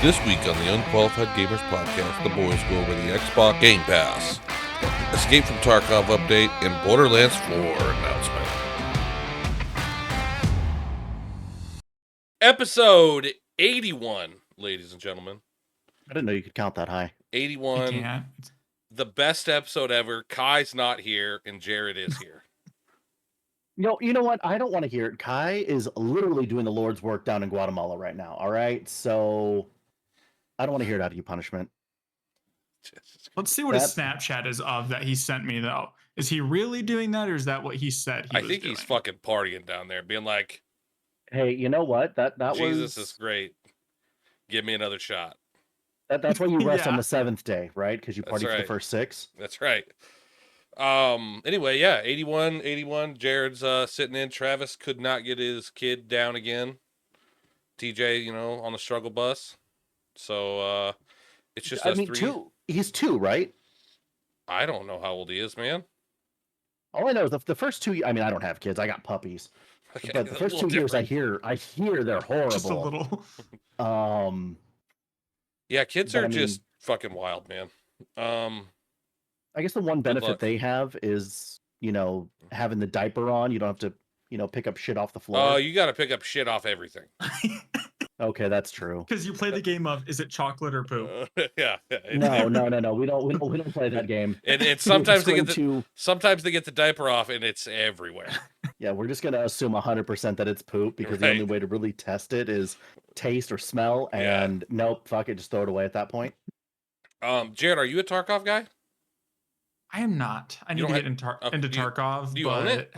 This week on the Unqualified Gamers Podcast, the boys go over the Xbox Game Pass, Escape from Tarkov update, and Borderlands 4 announcement. Episode 81, ladies and gentlemen. I didn't know you could count that high. 81. You can't. The best episode ever. Kai's not here, and Jared is here. You know what? I don't want to hear it. Kai is literally doing the Lord's work down in Guatemala right now. All right, so I don't want to hear it out of you, punishment. Let's see what his Snapchat is of that he sent me, though. Is he really doing that, or is that what he said he was I think doing? he's fucking partying down there, being like, Hey, you know what? That Jesus was is great. Give me another shot. That's why you rest on Yeah. the seventh day, right? Because you That's party for right. the first six. That's right. Anyway, yeah, 81. Jared's sitting in. Travis could not get his kid down again. TJ, on the struggle bus. So it's just us three. Two. He's two, right? I don't know how old he is, man. All I know is the first two. I mean, I don't have kids. I got puppies. Okay, But the first 2 years, I hear they're horrible. Just a little. Yeah, kids But are I mean- just fucking wild, man. I guess the one luck. benefit they have is, having the diaper on. You don't have to, pick up shit off the floor. Oh, you got to pick up shit off everything. Okay, that's true. Because you play the game of, is it chocolate or poop? Yeah. No. We don't play that game. And sometimes they We're get just going sometimes they get the diaper off and it's everywhere. Yeah, we're just gonna assume 100% that it's poop because the Right. only way to really test it is taste or smell. Yeah. And nope, fuck it, just throw it away at that point. Jared, are you a Tarkov guy? I am not. I need don't to get have- into do you- Tarkov, do you but own it?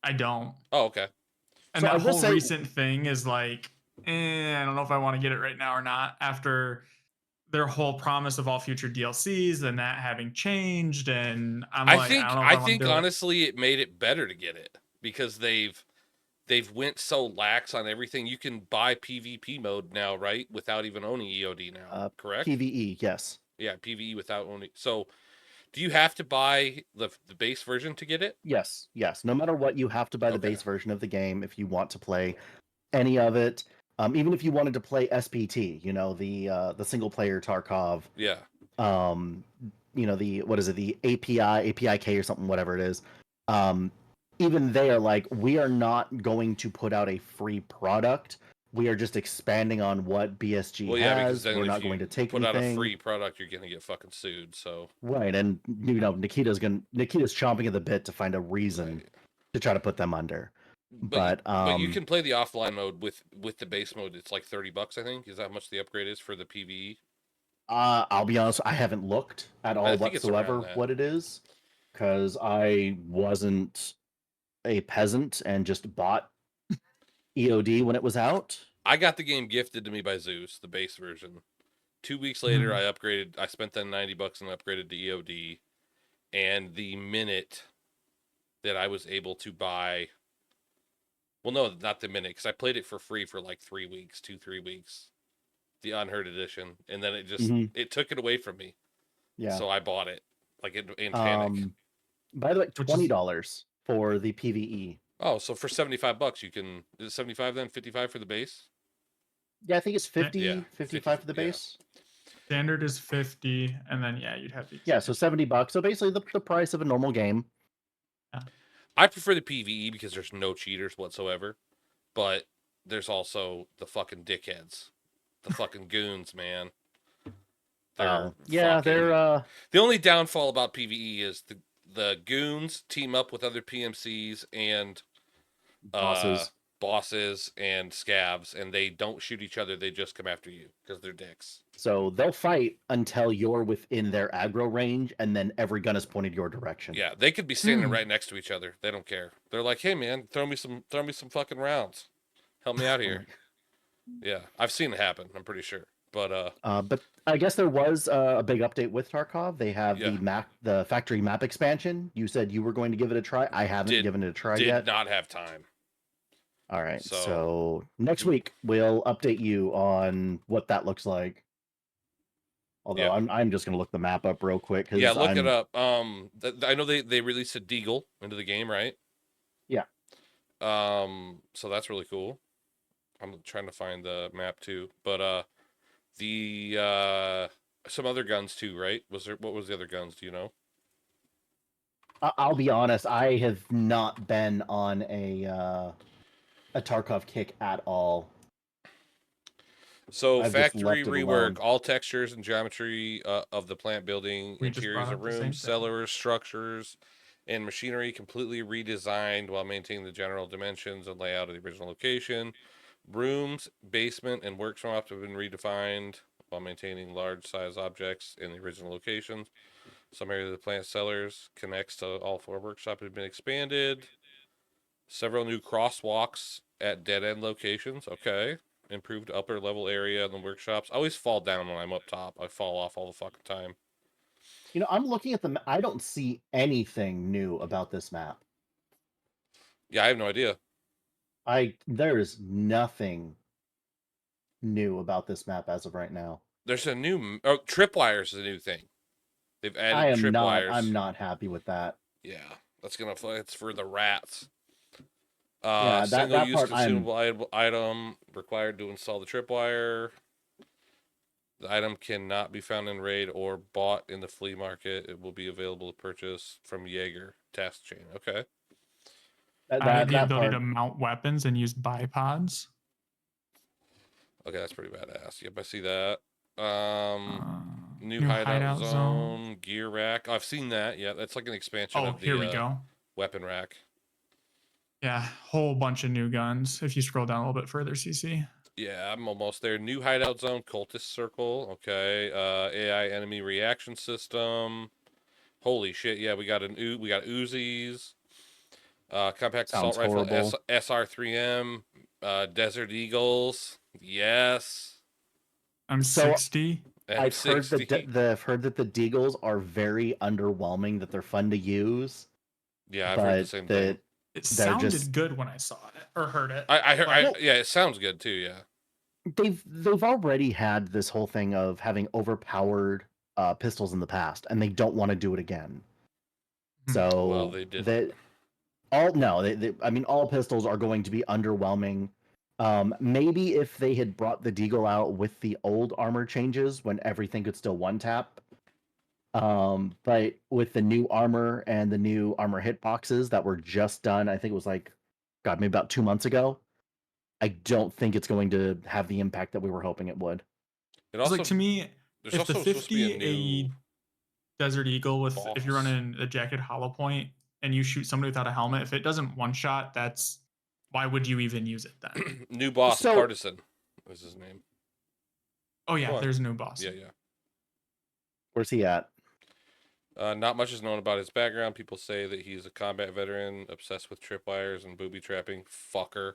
I don't. Oh, okay. And So I that will whole say- recent thing is like, I don't know if I want to get it right now or not. After their whole promise of all future DLCs and that having changed, and I'm I like, think I don't know if I I wanna think do it. honestly it made it better to get it because they've went so lax on everything. You can buy PvP mode now, right? Without even owning EOD now. Correct? PVE, yes. Yeah, PvE without owning. So, do you have to buy the base version to get it? Yes. No matter what, you have to buy the Okay. base version of the game if you want to play any of it. Even if you wanted to play SPT, the single player Tarkov, Yeah. the APIK or something, whatever it is. Even they are like, we are not going to put out a free product. We are just expanding on what BSG Well, yeah, because has. then We're if not you going to take put anything. out a free product, you're gonna get fucking sued. So Right, and Nikita's chomping at the bit to find a reason Right. to try to put them under. But But you can play the offline mode with the base mode. It's like $30, I think. Is that how much the upgrade is for the PvE? I'll be honest, I haven't looked at all think it's around whatsoever that. what it is, because I wasn't a peasant and just bought EOD when it was out. I got the game gifted to me by Zeus, the base version. 2 weeks later, Mhm. I upgraded. I spent then $90 and upgraded to EOD. And the minute that I was able to buy, well, no, not the minute, because I played it for free for like 3 weeks, 3 weeks, the unheard edition, and then it just it took it away from me. Yeah. So I bought it, like in panic. By the way, Which is- $20 for the PVE. Oh, so for $75, you can. Is it 75 then? 55 for the base? Yeah, I think it's 50, Yeah, 55 for the yeah. base. Standard is 50, and then you'd have the Yeah, so $70. So basically the price of a normal game. I prefer the PvE because there's no cheaters whatsoever, but there's also the fucking dickheads, the fucking goons, man. They're The only downfall about PvE is the goons team up with other PMCs and bosses and scavs, and they don't shoot each other. They just come after you because they're dicks. So they'll fight until you're within their aggro range, and then every gun is pointed your direction. Yeah, they could be standing right next to each other. They don't care. They're like, "Hey, man, throw me some fucking rounds. Help me out here." Yeah, I've seen it happen. I'm pretty sure. But I guess there was a big update with Tarkov. They have Yeah. the factory map expansion. You said you were going to give it a try. I haven't given it a try did yet. not have time. All right, So- so next week we'll update you on what that looks like. Although Yeah. I'm just gonna look the map up real quick. Yeah, look it up. I know they released a Deagle into the game, right? Yeah. So that's really cool. I'm trying to find the map too, but The some other guns too, right? What was the other guns? Do you know? I'll be honest, I have not been on a Tarkov kick at all. So I've just factory left it alone. rework, all textures and geometry of the plant building, We just interiors brought of up the same rooms, thing. cellars, structures, and machinery completely redesigned while maintaining the general dimensions and layout of the original location. Rooms, basement, and workshops have been redefined while maintaining large size objects in the original locations. Some areas of the plant cellars connects to all four workshops have been expanded. Several new crosswalks at dead end locations. Okay. Improved upper level area in the workshops. I always fall down when I'm up top. I fall off all the fucking time. I'm looking at the. I don't see anything new about this map. Yeah, I have no idea. There is nothing new about this map as of right now. There's a new tripwires is a new thing. They've I added am not. tripwires. I'm not happy with that. Yeah, it's for the rats. Yeah, Single that use part consumable item required to install the tripwire. The item cannot be found in raid or bought in the flea market. It will be available to purchase from Jaeger task chain. Okay. Added the that ability part. to mount weapons and use bipods. Okay, that's pretty badass. Yep, I see that. New New hideout zone, gear rack. Oh, I've seen that. Yeah, that's like an expansion Oh, of here we the go. weapon rack. Yeah, whole bunch of new guns. If you scroll down a little bit further, CC. Yeah, I'm almost there. New hideout zone, cultist circle. Okay. AI enemy reaction system. Holy shit! Yeah, we got Uzis. Compact assault Sounds rifle, horrible. SR3M. Desert Eagles. Yes. I'm So 60. I've heard M60. I've heard that the Deagles are very underwhelming. That they're fun to use, Yeah, I've heard the but same thing. that It they're sounded just good when I saw it or heard it. I heard. but Yeah, it sounds good too. Yeah. they've already had this whole thing of having overpowered pistols in the past, and they don't want to do it again. Well, So they didn't. that all no, I mean all pistols are going to be underwhelming. Maybe if they had brought the Deagle out with the old armor changes when everything could still one tap. But with the new armor and the new armor hitboxes that were just done, I think it was maybe about 2 months ago. I don't think it's going to have the impact that we were hoping it would. It it's also like to me, there's if the also supposed to be 50 a new Desert Eagle with if you're boss. running a jacket hollow point and you shoot somebody without a helmet, if it doesn't one shot, that's why would you even use it then? new boss So- partisan was his name. Oh yeah, Go on. there's a new boss. Yeah. Where's he at? Not much is known about his background. People say that he's a combat veteran, obsessed with tripwires and booby trapping. Fucker.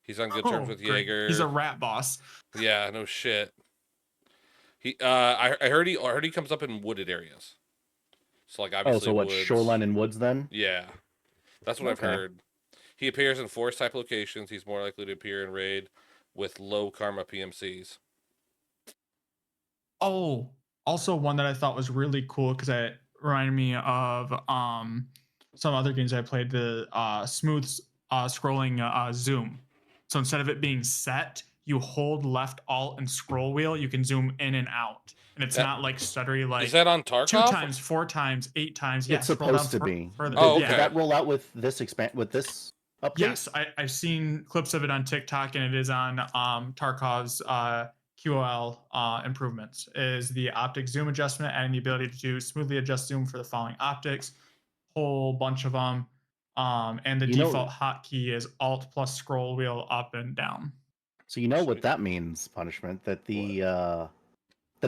He's on good terms with great. Jaeger. He's a rat boss. Yeah, no shit. I heard he comes up in wooded areas. So like obviously So what? woods. Shoreline and woods then? Yeah, that's what I've Okay. heard. He appears in forest type locations. He's more likely to appear in raid with low karma PMCs. Oh, also one that I thought was really cool because it reminded me of some other games I played, the smooth scrolling zoom. So instead of it being set, you hold left alt and scroll wheel, you can zoom in and out. And it's That- not like stuttery like Is that on Tarkov? 2 times, 4 times, 8 times. Yeah, It's scroll down supposed to be. further. Oh, Did okay. that roll out with this update? Yes, I've seen clips of it on TikTok, and it is on Tarkov's QOL improvements. Is the optic zoom adjustment, adding the ability to smoothly adjust zoom for the following optics, whole bunch of them, and the default hotkey is Alt plus scroll wheel up and down. So you know what Sweet. that means, punishment. That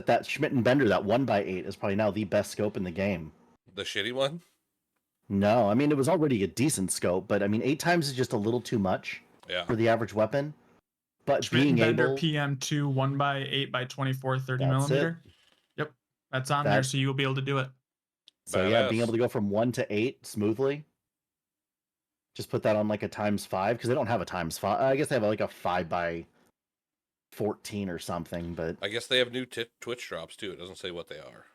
that Schmidt and Bender, that 1x8 is probably now the best scope in the game. The shitty one? No, I mean it was already a decent scope, but I mean 8 times is just a little too much Yeah. for the average weapon. But Schmidt being and Bender able, PM2 1x8 by 24 30 That's millimeter. Yep, that's on there, That- so you'll be able to do it. so yeah, being Badass. able to go from 1 to 8 smoothly. Just put that on like a ×5 because they don't have a ×5. I guess they have like a 5x14 or something, but I guess they have new Twitch drops too. It doesn't say what they are.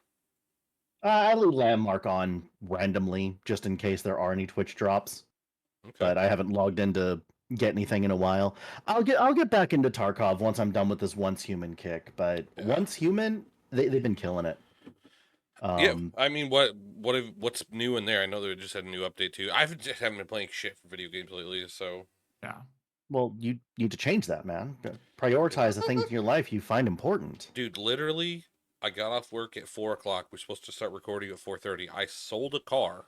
I leave landmark on randomly just in case there are any Twitch drops. Okay. But I haven't logged into get anything in a while. I'll get back into Tarkov once I'm done with this Once Human kick. But Yeah. Once Human, they've been killing it. Yeah, I mean, what's new in there? I know they just had a new update too. Just haven't been playing shit for video games lately, so Yeah. Well, you need to change that, man. Prioritize the things in your life you find important. dude, literally, I got off work at 4 o'clock. We're supposed to start recording at 4:30. I sold a car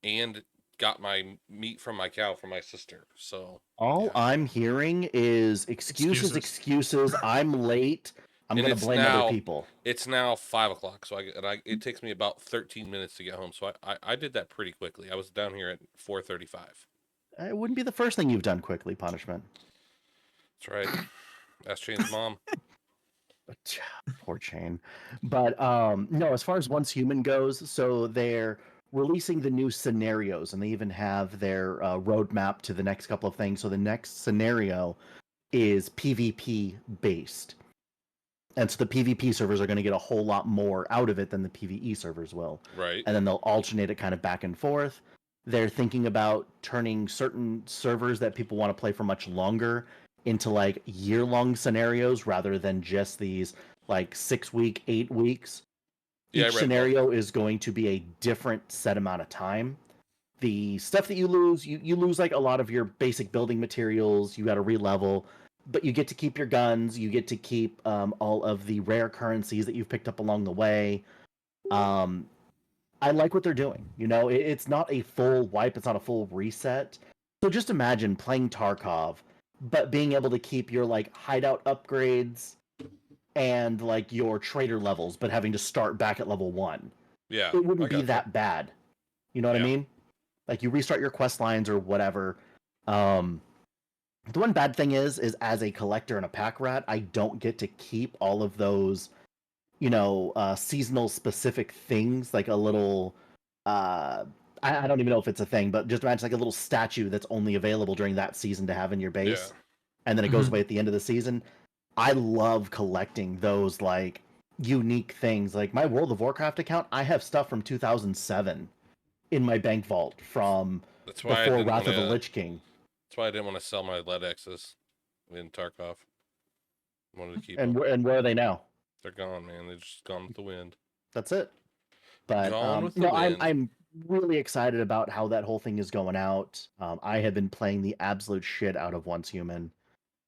and got my meat from my cow from my sister. So All yeah. I'm hearing is excuses. I'm late. I'm And gonna it's blame now- other people. It's now 5 o'clock, so it takes me about 13 minutes to get home. So I did that pretty quickly. I was down here at 4:35. It wouldn't be the first thing you've done quickly, punishment. That's right. Ask Shane's mom. Poor Chain. But no, as far as Once Human goes, so they're releasing the new scenarios, and they even have their roadmap to the next couple of things. So the next scenario is PvP based. And so the PvP servers are going to get a whole lot more out of it than the PvE servers will. Right. And then they'll alternate it kind of back and forth. They're thinking about turning certain servers that people want to play for much longer into like year-long scenarios rather than just these like 6-week, 8 weeks. Yeah, Each scenario is going to be a different set amount of time. The stuff that you lose, you lose like a lot of your basic building materials. You got to re-level, but you get to keep your guns. You get to keep all of the rare currencies that you've picked up along the way. I like what they're doing. You know, it's not a full wipe. It's not a full reset. So just imagine playing Tarkov, but being able to keep your like hideout upgrades and like your trader levels, but having to start back at level 1. Yeah. It wouldn't I be gotcha. that bad. You know what I Yeah. mean? Like you restart your quest lines or whatever. The one bad thing is as a collector and a pack rat, I don't get to keep all of those, seasonal specific things, like a little, I don't even know if it's a thing, but just imagine like a little statue that's only available during that season to have in your base, and then it goes Mhm. away at the end of the season. I love collecting those like unique things. Like my World of Warcraft account, I have stuff from 2007 in my bank vault from That's why I before didn't Wrath of the wanna. Lich King. That's why I didn't want to sell my lead X's in Tarkov. I wanted to keep And them. and where are they now? They're gone, man. They're just gone with the wind. That's it. But Gone with the no, wind. I'm really excited about how that whole thing is going out. I have been playing the absolute shit out of Once Human.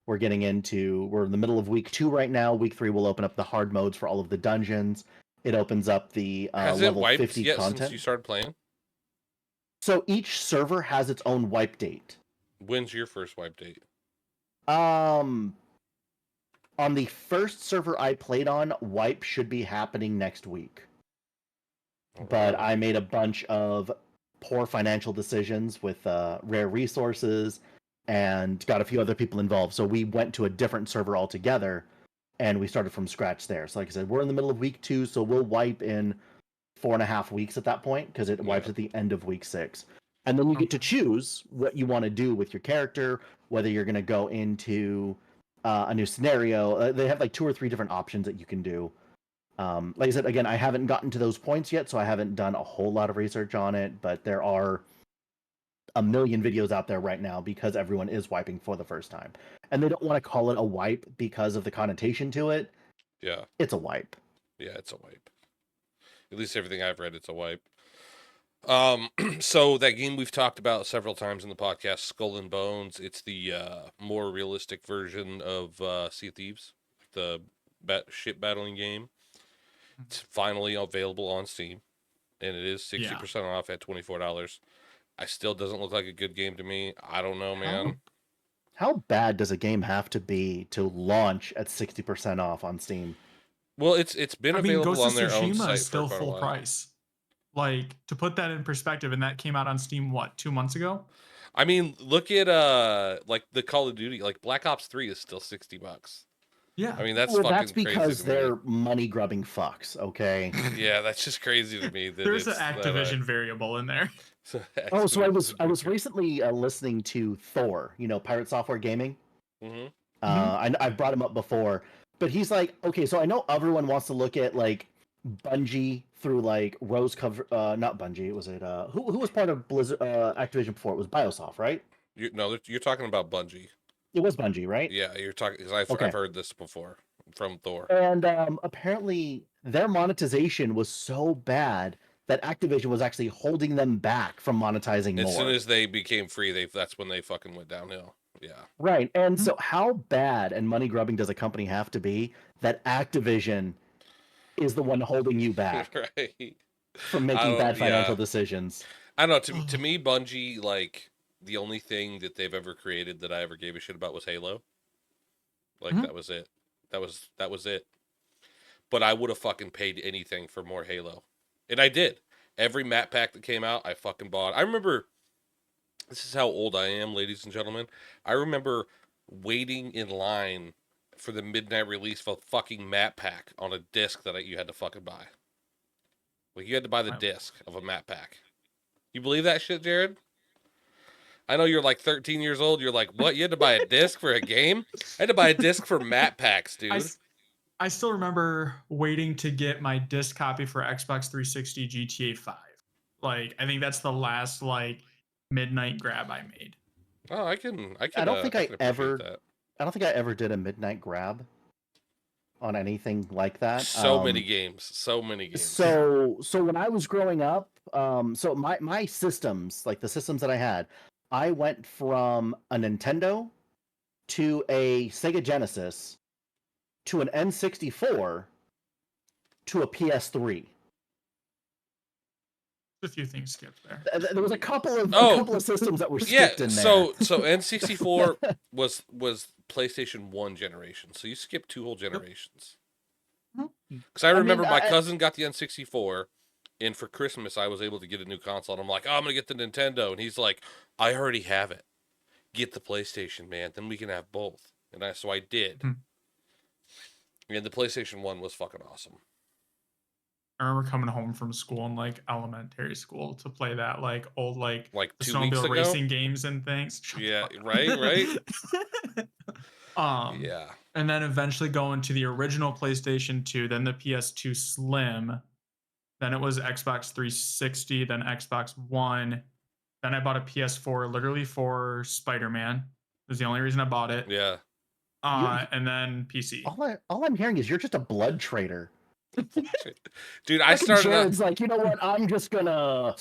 We're in the middle of week 2 right now. Week 3 will open up the hard modes for all of the dungeons. It opens up the Has it level wiped 50 yet content. since you started playing? So each server has its own wipe date. When's your first wipe date? On the first server I played on, wipe should be happening next week. But Alright. I made a bunch of poor financial decisions with rare resources and got a few other people involved. So we went to a different server altogether and we started from scratch there. So like I said, we're in the middle of week 2, so we'll wipe in 4.5 weeks at that point because it wipes Yeah. at the end of week 6. And then you get to choose what you want to do with your character, whether you're going to go into a new scenario. They have like 2 or 3 different options that you can do. Like I said, again, I haven't gotten to those points yet, so I haven't done a whole lot of research on it, but there are a million videos out there right now because everyone is wiping for the first time. And they don't want to call it a wipe because of the connotation to it. Yeah. It's a wipe. Yeah, it's a wipe. At least everything I've read, it's a wipe. So that game we've talked about several times in the podcast, Skull and Bones, it's the more realistic version of Sea of Thieves, the ship battling game. It's finally available on Steam, and it is 60% off at $24. I still doesn't look like a good game to me. I don't know, man. How bad does a game have to be to launch at 60% off on Steam? Well, it's been available Ghost on of their own Tsushima site is still for quite a full while. price. Like, to put that in perspective, and that came out on Steam, 2 months ago? I mean, look at like the Call of Duty, like Black Ops 3 is still $60. Yeah. I mean, that's Well, fucking that's because crazy to they're me. money grubbing fucks, okay? Yeah, that's just crazy to me. That There's an it's Activision variable in there. Oh, so I was recently listening to Thor, Pirate Software Gaming. Mm-hmm. I've brought him up before, but he's like, okay, so I know everyone wants to look at like Bungie through like rose cover, not Bungie. Was it who was part of Blizzard Activision before? It was BioSoft, right? You're talking about Bungie. It was Bungie, right? Yeah, you're talking because I've Okay. heard this before from Thor. And apparently their monetization was so bad that Activision was actually holding them back from monetizing As more. soon as they became free, that's when they fucking went downhill. Yeah. Right. And Mhm. so how bad and money grubbing does a company have to be that Activision is the one holding you back Right. from I making don't. bad financial Yeah. decisions? I don't know. To me, Bungie, like the only thing that they've ever created that I ever gave a shit about was Halo. Like Mhm. that was it. That was it. But I would have fucking paid anything for more Halo, and I did. Every map pack that came out, I fucking bought. I remember. This is how old I am, ladies and gentlemen. I remember waiting in line for the midnight release of a fucking map pack on a disc that you had to fucking buy. Like you had to buy the Wow. disc of a map pack. You believe that shit, Jared? I know you're like 13 years old. You're like, what? You had to buy a disc for a game? I had to buy a disc for map packs, dude. I still remember waiting to get my disc copy for Xbox 360 GTA 5. Like, I think that's the last like midnight grab I made. Oh, I can I don't think I appreciate ever that. I don't think I ever did a midnight grab on anything like that. So many games. So many games. So when I was growing up, so my systems, like the systems that I had, I went from a Nintendo to a Sega Genesis to an N64 to a PS3. A few things skipped there. There was a couple of systems that were skipped in there. So N64 was PlayStation 1 generation. So you skipped 2 whole generations. Because I remember my cousin got the N64, and for Christmas I was able to get a new console. And I'm like, oh, I'm gonna get the Nintendo, and he's like, I already have it. Get the PlayStation, man. Then we can have both. And so I did. And the PlayStation 1 was fucking awesome. I remember coming home from school in like elementary school to play that like old like Like the 2 weeks snowmobile ago. racing games and things. Yeah, right. Yeah. And then eventually going to the original PlayStation 2, then the PS2 Slim, then it was Xbox 360, then Xbox One, then I bought a PS4 literally for Spider-Man. Was the only reason I bought it. Yeah. And then PC. All I'm hearing is you're just a blood trader. Dude, I started Jared's like, you know what? I'm just gonna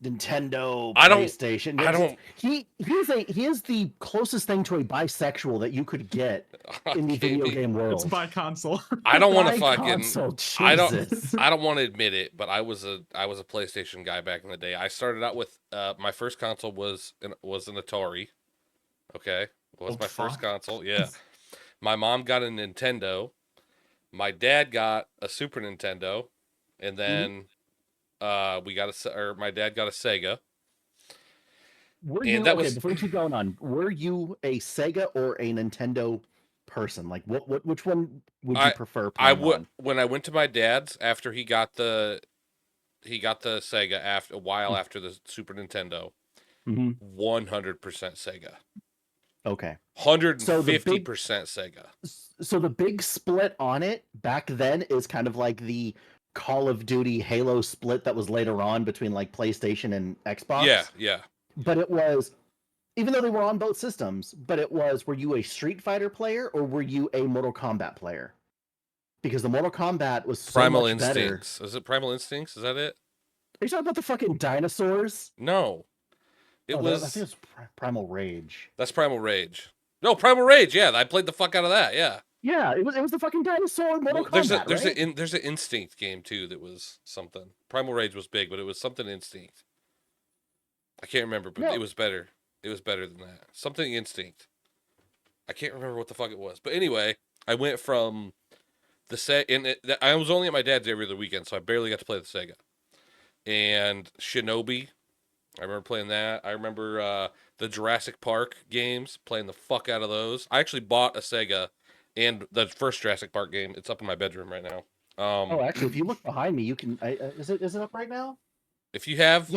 Nintendo, I don't- PlayStation. I don't- He is the closest thing to a bisexual that you could get in the video game world. It's by console. I don't want to By fucking. console, I Jesus. don't want to admit it, but I was a PlayStation guy back in the day. I started out with my first console was an Atari. Okay, was my first console. Yeah, my mom got a Nintendo. My dad got a Super Nintendo, and then my dad got a Sega. Were you before we keep going on? Were you a Sega or a Nintendo person? Like, which one would you prefer? When I went to my dad's after he got the Sega a while after the Super Nintendo. 100% Sega. Okay. 150% Sega. So the big split on it back then is kind of like the Call of Duty Halo split that was later on between like PlayStation and Xbox. Yeah. But it was, even though they were on both systems, were you a Street Fighter player or were you a Mortal Kombat player? Because the Mortal Kombat was so Primal much Instincts. better. Is it Primal Instincts? Is that it? Are you talking about the fucking dinosaurs? No. I think it was Primal Rage. That's Primal Rage. No, Primal Rage. Yeah, I played the fuck out of that. Yeah. Yeah, it was the fucking dinosaur Mortal Kombat. There's an Instinct game too that was something. Primal Rage was big, but it was something Instinct. I can't remember, but it was better. It was better than that. Something Instinct. I can't remember what the fuck it was, but anyway, I went from the Sega, and I was only at my dad's every other weekend, so I barely got to play the Sega. And Shinobi, I remember playing that. I remember the Jurassic Park games, playing the fuck out of those. I actually bought a Sega and the first Jurassic Park game. It's up in my bedroom right now. Actually, if you look behind me, you can. Is it up right now? If you have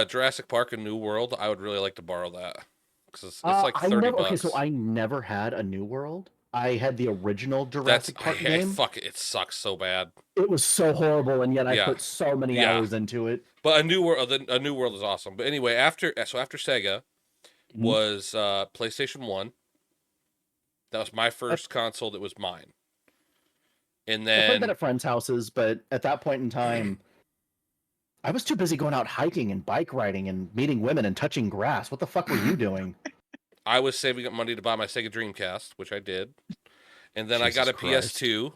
Jurassic Park: A New World, I would really like to borrow that because it's like $30. Okay, so I never had A New World. I had the original That's Jurassic Park game. fuck it. It sucks so bad. It was so horrible, and yet I Yeah. put so many hours into it. But a new world is awesome. But anyway, after Sega was PlayStation 1. That was my first console that was mine. And I played that then at friends' houses, but at that point in time, I was too busy going out hiking and bike riding and meeting women and touching grass. What the fuck were you doing? I was saving up money to buy my Sega Dreamcast, which I did. And then I got a Jesus PS2,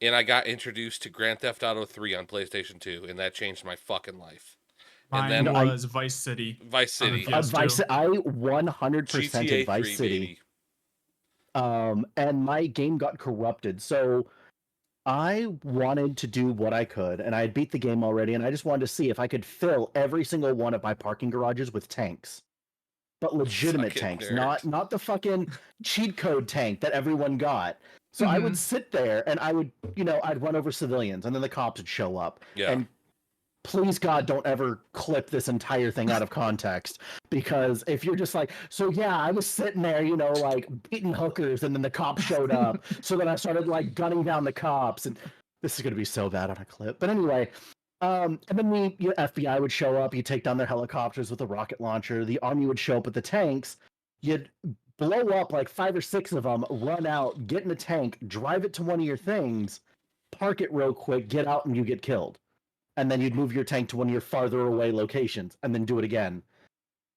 and I got introduced to Grand Theft Auto 3 on PlayStation 2, and that changed my fucking life. Mine And then was Vice City. Vice City. PS2. I 100% GTA Vice 3, City. baby. And my game got corrupted. So I wanted to do what I could, and I had beat the game already, and I just wanted to see if I could fill every single one of my parking garages with tanks. But legitimate Fucking tanks, nerd. not the fucking cheat code tank that everyone got. So I would sit there and I would, I'd run over civilians, and then the cops would show up. Yeah. And please God, don't ever clip this entire thing out of context, because if you're just like, so yeah, I was sitting there, like beating hookers, and then the cops showed up, so then I started like gunning down the cops, and this is gonna be so bad on a clip. But anyway, and then the FBI would show up, you take down their helicopters with a rocket launcher, the army would show up with the tanks, you'd blow up like 5 or 6 of them, run out, get in a tank, drive it to one of your things, park it real quick, get out, and you get killed. And then you'd move your tank to one of your farther away locations, and then do it again.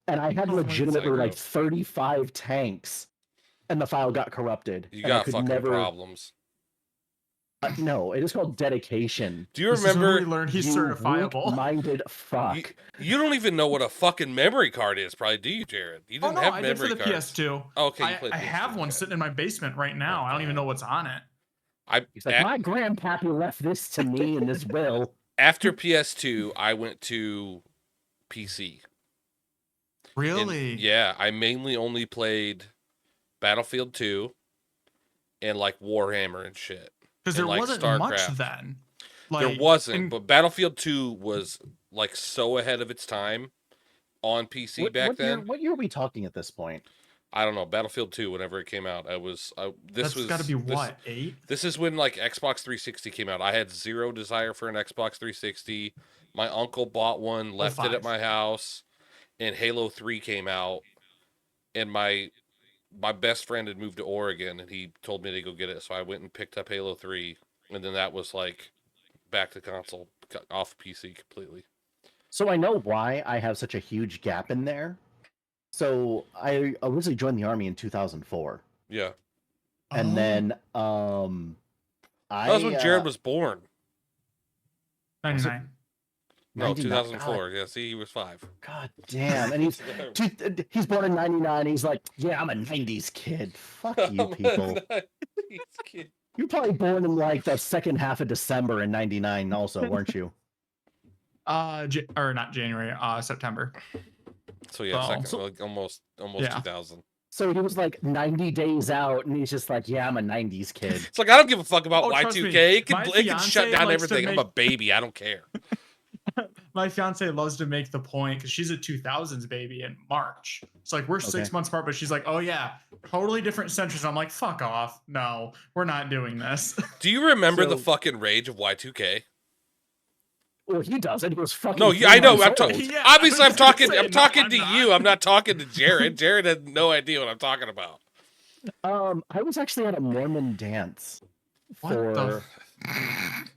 And I had legitimately like 35 tanks, and the file got corrupted. You got fucking problems. No, it is called dedication. Do you remember? We learned he's certifiable. Minded fuck. You don't even know what a fucking memory card is, probably, do you, Jared? You didn't have memory I did for the cards. PS2. Oh, okay, I have one sitting in my basement right now. I don't even know what's on it. He's like, my grandpappy left this to me in this will. After PS2, I went to PC. Really? And, yeah, I mainly only played Battlefield 2 and like Warhammer and shit. Because there like wasn't StarCraft. much then. There wasn't, but Battlefield 2 was like so ahead of its time on PC back then. What year are we talking at this point? I don't know. Battlefield 2, whenever it came out, That's got to be what, 8? This is when like Xbox 360 came out. I had zero desire for an Xbox 360. My uncle bought one, left it at my house, and Halo 3 came out, and my best friend had moved to Oregon, and he told me to go get it, so I went and picked up Halo 3, and then that was like back to console, off PC completely. So I know why I have such a huge gap in there. So I originally joined the army in 2004. Yeah. And then that was when Jared was born. 99. No, 2004. Yeah, see, he was 5. God damn. And he's born in 99. He's like, yeah, I'm a 90s kid. Fuck you people. 90s kid. You're probably born in like the second half of December in 99 also, weren't you? Or not January, September. So yeah, like almost 2000. So he was like 90 days out, and he's just like, yeah, I'm a 90s kid. It's like, I don't give a fuck about Y2K. It can shut down likes everything. I'm a baby. I don't care. My fiance loves to make the point, because she's a 2000s baby in March. It's like, we're 6 months apart, but she's like, oh yeah, totally different centuries. I'm like, fuck off. No, we're not doing this. Do you remember the fucking rage of Y2K? Well, he doesn't. He was fucking. No, I know. I'm talking. Yeah, obviously, I'm talking to you. I'm not talking to Jared. Jared had no idea what I'm talking about. I was actually at a Mormon dance.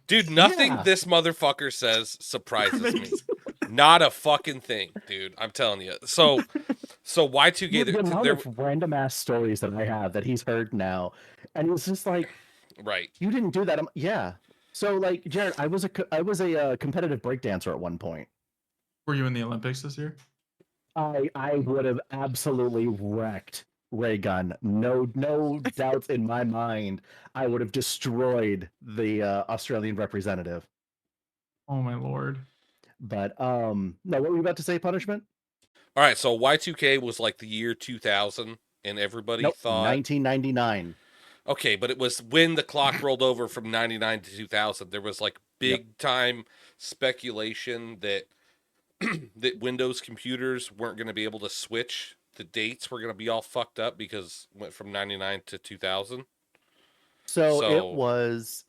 Dude, nothing this motherfucker says surprises me. Not a fucking thing, dude. I'm telling you. So Y2K. The amount of random ass stories that I have that he's heard now, and he's just like, right. You didn't do that. Yeah. So, like, Jared, I was a competitive breakdancer at one point. Were you in the Olympics this year? I would have absolutely wrecked Ray Gun. No doubts in my mind. I would have destroyed the Australian representative. Oh my lord! But no, what were you about to say? Punishment? All right. So Y2K was like the year 2000, and everybody thought 1999. Okay, but it was when the clock rolled over from 99 to 2000. There was like big time speculation that that Windows computers weren't going to be able to switch. The dates were going to be all fucked up because it went from 99 to 2000. So it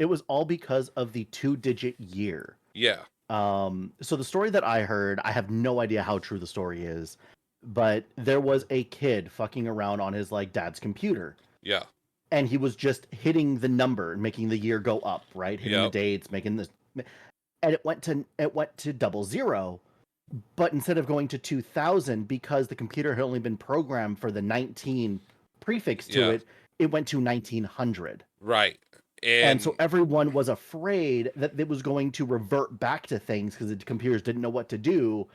So was all because of the 2-digit year. yeah, So the story that I heard, I have no idea how true the story is, but there was a kid fucking around on his like dad's computer, yeah, and he was just hitting the number and making the year go up, right? Hitting the yep. dates, making this, and it went to 00, but instead of going to 2000, because the computer had only been programmed for the 19 prefix to Yeah. it, it went to 1900. Right. And so And everyone was afraid that it was going to revert back to things because the computers didn't know what to do,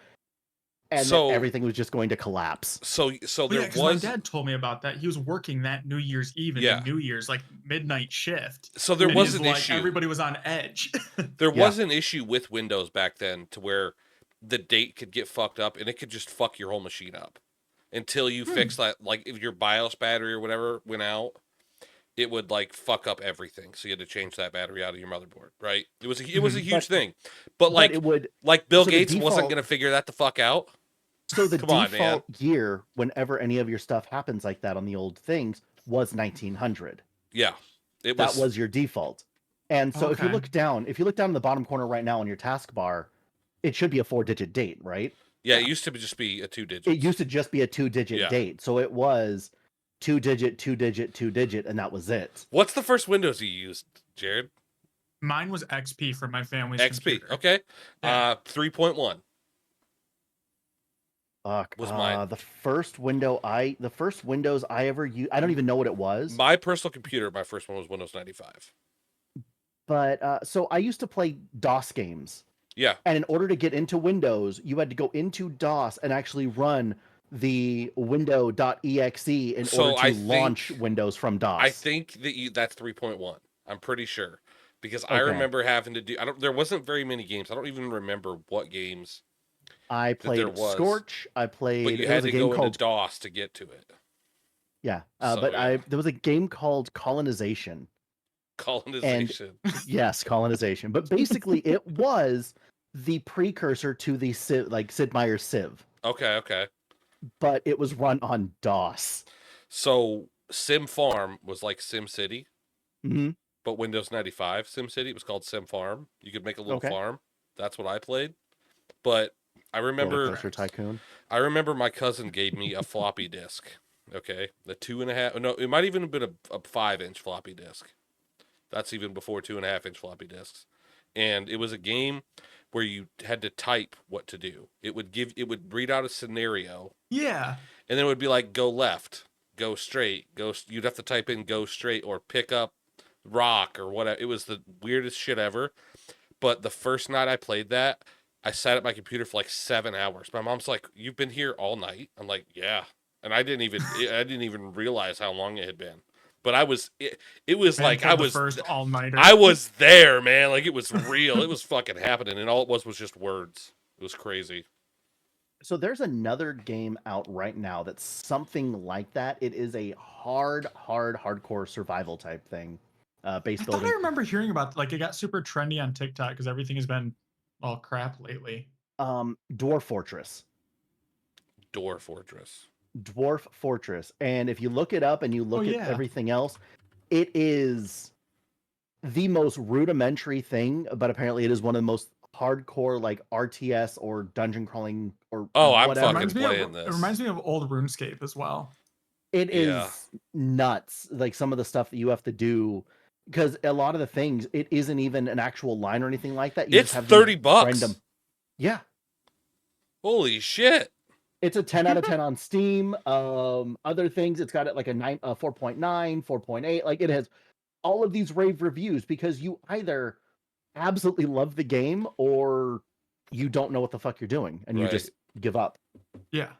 and that so everything was just going to collapse. so Well, there yeah, because my was dad told me about that. He was working that New Year's Eve and Yeah. New Year's like midnight shift. so there And was he's an like, issue. everybody was on edge. There Yeah. was an issue with Windows back then to where the date could get fucked up and it could just fuck your whole machine up until you fix that. Like if your BIOS battery or whatever went out, it would like fuck up everything. So you had to change that battery out of your motherboard, right? It was a huge But- thing. But like it would. Bill so the Gates wasn't default- going to figure that the fuck out. So the Come on, man. default year, whenever any of your stuff happens like that on the old things, was 1900. Yeah. It That was your default. And so if you Okay. look down in the bottom corner right now on your taskbar, it should be a 4-digit date, right? Yeah, it used to just be a 2-digit. It used to just be a 2-digit Yeah. date. So it was 2-digit, 2-digit, 2-digit, and that was it. What's the first Windows you used, Jared? Mine was XP for my family's XP. computer. Okay. Yeah. 3.1. Fuck. Was mine. The first Windows I ever used, I don't even know what it was. My personal computer, my first one was Windows 95. But so I used to play DOS games. Yeah. And in order to get into Windows, you had to go into DOS and actually run the window.exe in So order to I launch think- Windows from DOS. I think that's 3.1. I'm pretty sure. Because I Okay. remember having to do there wasn't very many games. I don't even remember what games, I there played was. Scorch. I played. but you there had was a to game go called into DOS to get to it. yeah. So, But yeah. there was a game called Colonization. Colonization. Yes, Colonization. But basically, it was the precursor to the Civ, like Sid Meier's Civ, Okay. but it was run on DOS. So Sim Farm was like Sim City, hmm but Windows 95 Sim City. It was called Sim Farm. You could make a little Okay. farm. That's what I played. But I Roller remember Coaster Tycoon. my cousin gave me a floppy disk. Okay, the 2.5. No, it might even have been a 5-inch floppy disk. That's even before 2.5-inch floppy disks. And it was a game where you had to type what to do. It would read out a scenario, Yeah. and then it would be like go left, go straight, You'd have to type in go straight or pick up rock or whatever. It was the weirdest shit ever. But the first night I played that, I sat at my computer for like 7 hours. My mom's like, "You've been here all night?" I'm like, "Yeah." And I didn't even realize how long it had been. But it was Man, like pulled the first all-nighter. I was there, man. Like it was real. It was fucking happening, and all it was just words. It was crazy. So there's another game out right now that's something like that. It is a hardcore survival type thing. Base I thought building. I remember hearing about like it got super trendy on TikTok because everything has been all crap lately. Dwarf Fortress. Door Fortress. Dwarf Fortress. And if you look it up and you look at yeah. everything else, it is the most rudimentary thing, but apparently it is one of the most hardcore like RTS or dungeon crawling or Oh, I'm whatever. fucking playing It this. reminds me of old RuneScape as well. It is Yeah. nuts. Like some of the stuff that you have to do, because a lot of the things, it isn't even an actual line or anything like that. You It's just have these $30. random. Yeah, Holy shit. it's a 10 out of 10 on Steam. Other things, it's got it like a 4.9, 4.8. Like it has all of these rave reviews because you either absolutely love the game or you don't know what the fuck you're doing and you Right. just give up. Yeah.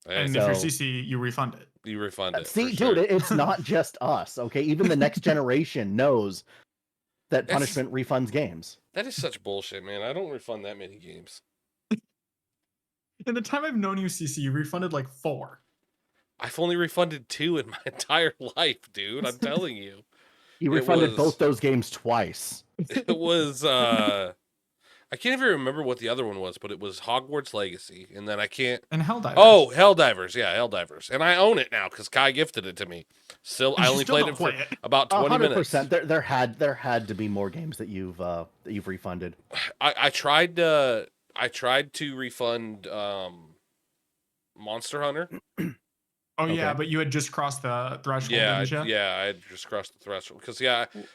Hey, And if you're So- CC, you refund it. you refund it. See, for dude, sure. it's not just us, okay? Even the next generation knows that That's- punishment refunds games. That is such bullshit, man. I don't refund that many games. In the time I've known you, CC, you refunded like 4. I've only refunded 2 in my entire life, dude. I'm telling you. You It refunded was- both those games twice. It was I can't even remember what the other one was, but it was Hogwarts Legacy, and then I can't. And Helldivers. Oh, Helldivers, yeah, Helldivers, and I own it now because Kai gifted it to me. Still, And I you only still played don't it for play it. about 20 minutes. 100%. There had to be more games that you've refunded. I tried to refund Monster Hunter. Oh yeah, Okay. but you had just crossed the threshold, Yeah, didn't you? I had just crossed the threshold because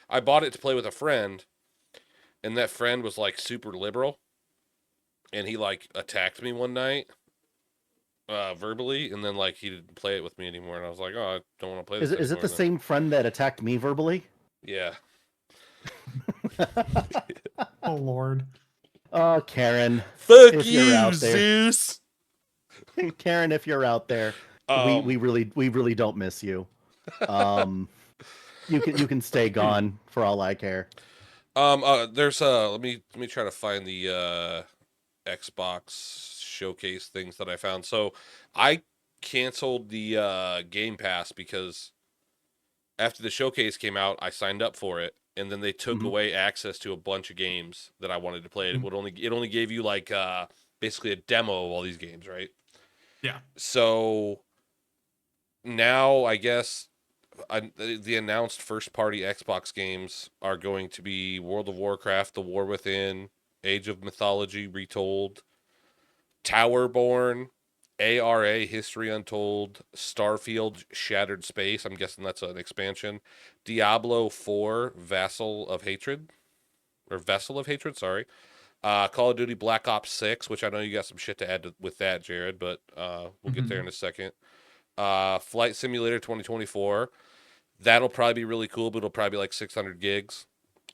I bought it to play with a friend, and that friend was like super liberal, and he like attacked me one night, verbally, and then like he didn't play it with me anymore, and I was like, oh, I don't want to play this. Is it the same friend that attacked me verbally? Yeah. Oh Lord. Oh, Karen. Fuck If you, you're out there. Zeus. Karen, if you're out there, we really don't miss you. You can stay gone for all I care. There's let me try to find the Xbox showcase things that I found. So I canceled the Game Pass because after the showcase came out, I signed up for it, and then they took away access to a bunch of games that I wanted to play. It only gave you like basically a demo of all these games, right? Yeah. So now I guess the announced first-party Xbox games are going to be World of Warcraft, The War Within, Age of Mythology Retold, Towerborn, ARA History Untold, Starfield Shattered Space, I'm guessing that's an expansion, Diablo 4 Vessel of Hatred, sorry, Call of Duty Black Ops 6, which I know you got some shit to add with that, Jared, but we'll get there in a second. Flight Simulator 2024, that'll probably be really cool, but it'll probably be like 600 gigs.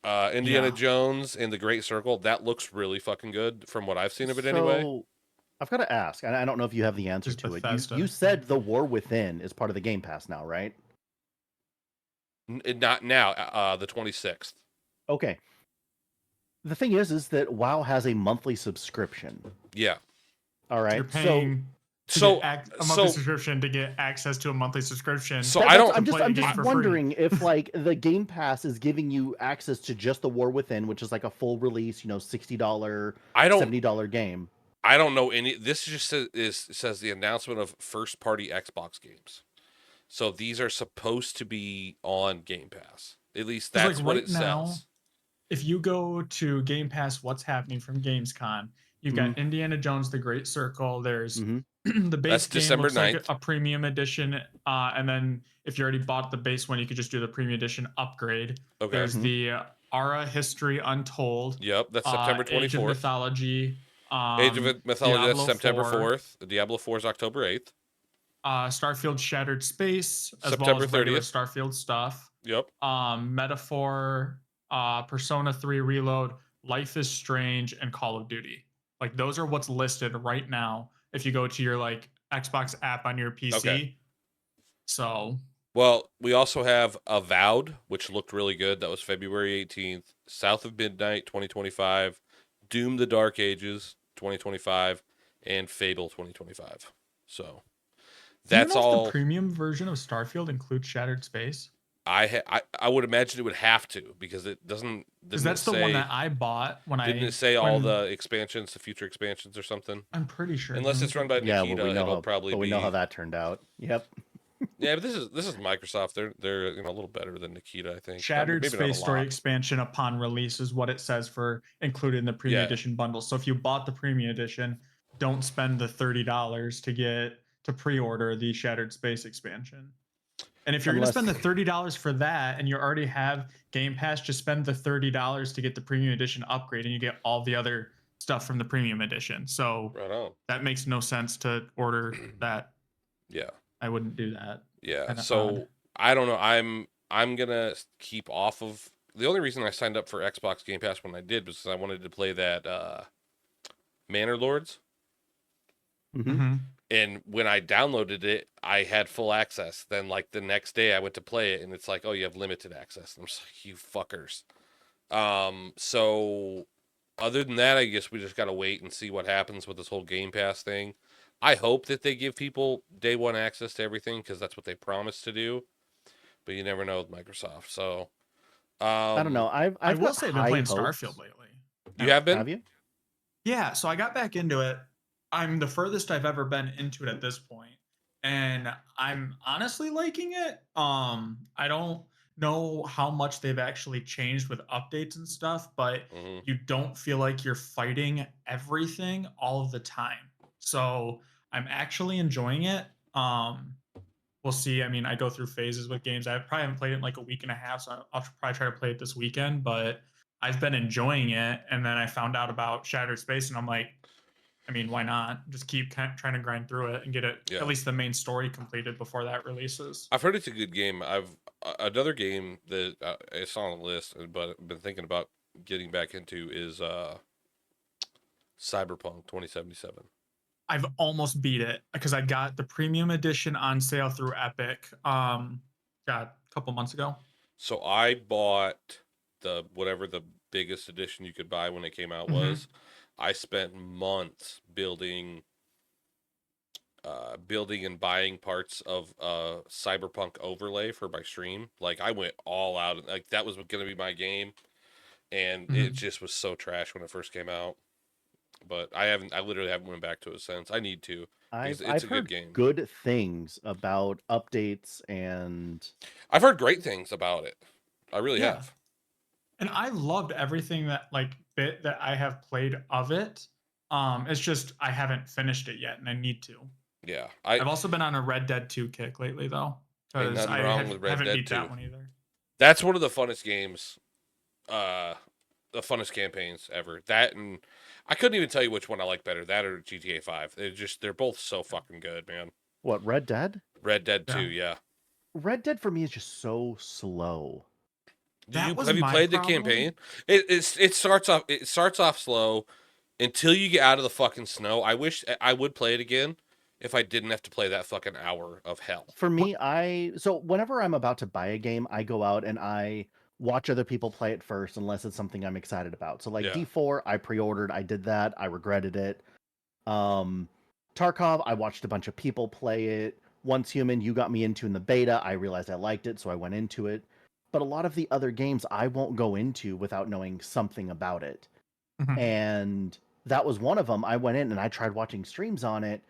Indiana Jones and the Great Circle, that looks really fucking good from what I've seen of it anyway. So I've got to ask, and I don't know if you have the answer Just to it. Bethesda. You said The War Within is part of the Game Pass now, right? Not now, the 26th. Okay. The thing is that WoW has a monthly subscription. Yeah. All right. You're paying a monthly subscription to get access to a monthly subscription. So I'm just wondering if like the Game Pass is giving you access to just The War Within, which is like a full release, $60, $70 game. I don't know any. This just says the announcement of first party Xbox games. So these are supposed to be on Game Pass. At least that's like what right it now, says. If you go to Game Pass, what's happening from Gamescom? You've got Indiana Jones: The Great Circle. There's the base That's game December looks 9th. like a premium edition, and then if you already bought the base one, you could just do the premium edition upgrade. Okay. There's the Ara History Untold. Yep, that's September 24th. Age of Mythology. Age of Mythology, that's September 4. 4th. The Diablo 4 is October 8th. Starfield Shattered Space, as September well as regular 30th. Starfield stuff. Yep. Metaphor, Persona 3 Reload, Life is Strange, and Call of Duty. Like those are what's listed right now if you go to your like Xbox app on your PC. Okay. So well, we also have Avowed, which looked really good. That was February 18th. South of Midnight 2025. Doom the Dark Ages 2025, and Fable 2025. So that's all. The premium version of Starfield includes Shattered Space. I would imagine it would have to because it doesn't. Because that's the one that I bought when didn't it say all the expansions, the future expansions, or something? I'm pretty sure. Unless it's run by Nikita, it'll probably be. We know how that turned out. Yep. Yeah, but this is Microsoft. They're a little better than Nikita, I think. Shattered Space Story expansion upon release is what it says for included in the premium edition bundle. So if you bought the premium edition, don't spend the $30 to pre-order the Shattered Space expansion. And if you're going to spend the $30 for that and you already have Game Pass, just spend the $30 to get the premium edition upgrade and you get all the other stuff from the premium edition. So that makes no sense to order that. Yeah. I wouldn't do that. Yeah. So I don't know. I'm gonna keep off of. The only reason I signed up for Xbox Game Pass when I did was because I wanted to play that Manor Lords. And when I downloaded it, I had full access. Then like the next day, I went to play it, and it's like, oh, you have limited access. And I'm just like, you fuckers. So other than that, I guess we just gotta wait and see what happens with this whole Game Pass thing. I hope that they give people day one access to everything because that's what they promised to do. But you never know with Microsoft. So I don't know. I will say I've been playing Starfield lately. You have been? Have you? Yeah, so I got back into it. I'm the furthest I've ever been into it at this point, and I'm honestly liking it. I don't know how much they've actually changed with updates and stuff, but Hmm. you don't feel like you're fighting everything all of the time. So I'm actually enjoying it. We'll see. I mean, I go through phases with games. I probably haven't played it in like a week and a half, so I'll probably try to play it this weekend. But I've been enjoying it, and then I found out about Shattered Space, and I'm like, I mean, why not? Just keep trying to grind through it and get it at Yeah, least the main story completed before that releases. I've heard it's a good game. Another game that it's on the list, but I've been thinking about getting back into is Cyberpunk 2077. I've almost beat it because I got the premium edition on sale through Epic. God, a couple months ago. So I bought the whatever the biggest edition you could buy when it came out Hmm. was. I spent months building and buying parts of Cyberpunk overlay for my stream. Like I went all out. Like that was going to be my game, and it Hmm. just was so trash when it first came out. But I haven't. I literally haven't went back to it since. I need to because it's I've a good heard game. good things about updates and I've heard great things about it. I really Yeah, have. and I loved everything that like bit that I have played of it. It's just I haven't finished it yet, and I need to. Yeah, I I've also been on a Red Dead 2 kick lately though, ain't because nothing I wrong with Red haven't Dead beat that 2. one either. That's one of the funnest games. Uh, the funnest campaigns ever. That and I couldn't even tell you which one I like better. That or GTA 5. They're both so fucking good, man. what, Red Dead? Red Dead 2, Yeah, yeah. Red Dead for me is just so slow. that was Have you my played the problem. campaign? It starts off slow until you get out of the fucking snow. I wish I would play it again if I didn't have to play that fucking hour of hell. For me, so whenever I'm about to buy a game, I go out and I watch other people play it first, unless it's something I'm excited about. So like Yeah. D4, I pre-ordered, I did that, I regretted it. Um, Tarkov, I watched a bunch of people play it. Once Human, you got me into in the beta. I realized I liked it, so I went into it. But a lot of the other games I won't go into without knowing something about it. Mhm. And that was one of them. I went in and I tried watching streams on it.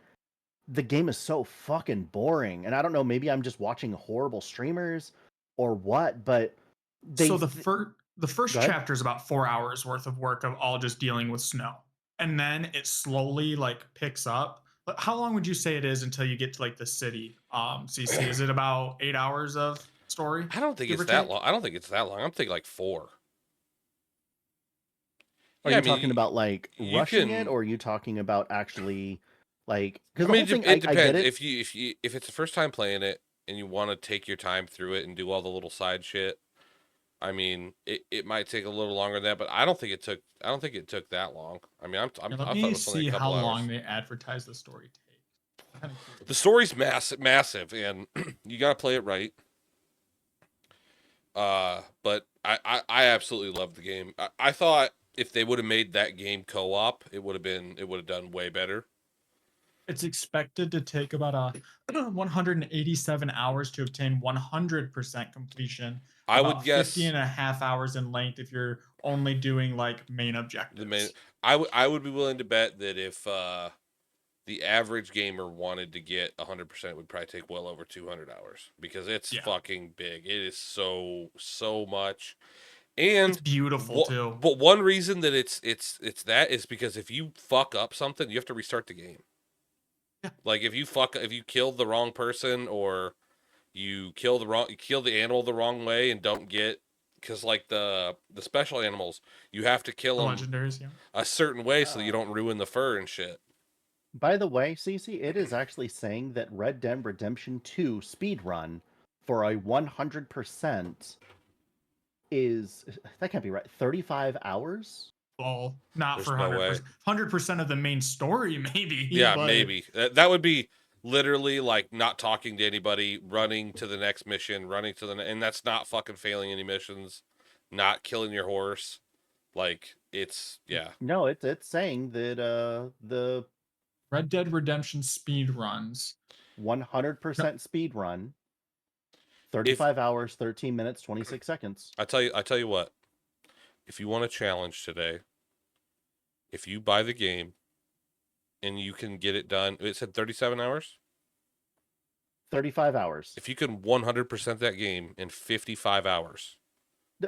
The game is so fucking boring. And I don't know, maybe I'm just watching horrible streamers or what, but So they the go first ahead. chapter is about 4 hours worth of work of all just dealing with snow, and then it slowly like picks up. But how long would you say it is until you get to like the city? CC, is it about 8 hours of story, I don't think give it's or that take? long. I don't think it's that long. I'm thinking like 4. Are Yeah, I you mean, talking about like you rushing it can. or are you talking about actually like because I the mean, whole thing it I get depends. it. If it's the first time playing it and you want to take your time through it and do all the little side shit, I mean, it might take a little longer than that, but I don't think it took. I don't think it took that long. I mean, Here, let I thought it me was only a see how couple long hours. they advertise the story takes. I'm kind of The curious. story's massive, and you got to play it right. But I absolutely loved the game. I thought if they would have made that game co-op, it would have done way better. It's expected to take about 187 hours to obtain 100% completion, I would about 50 guess and a half hours in length if you're only doing like main the main. objectives. I would be willing to bet that if the average gamer wanted to get 100%, it would probably take well over 200 hours because it's Yeah. fucking big. It is so much. It's And beautiful what? too. But one reason that it's that is because if you fuck up something, you have to restart the game. Yeah. Like if you kill the wrong person or you kill the animal the wrong way and don't get because like the special animals, you have to kill The them legendaries, yeah. a certain way so that you Uh, don't ruin the fur and shit. by the way, Cece, it is actually saying that Red Dead Redemption 2 speedrun for a 100% is that can't be right. 35 hours? Well, not There's for no way. 100%. 100% of the main story, maybe, Yeah, but maybe that would be literally like not talking to anybody, running to the next mission, and that's not fucking failing any missions, not killing your horse. Like yeah. No, it's saying that the Red Dead Redemption speed runs. 100% speedrun, If 35 hours, 13 minutes, 26 seconds. I tell you what, if you want a challenge today, if you buy the game and you can get it done, it said 37 hours. 35 hours. If you can 100% that game in 55 hours,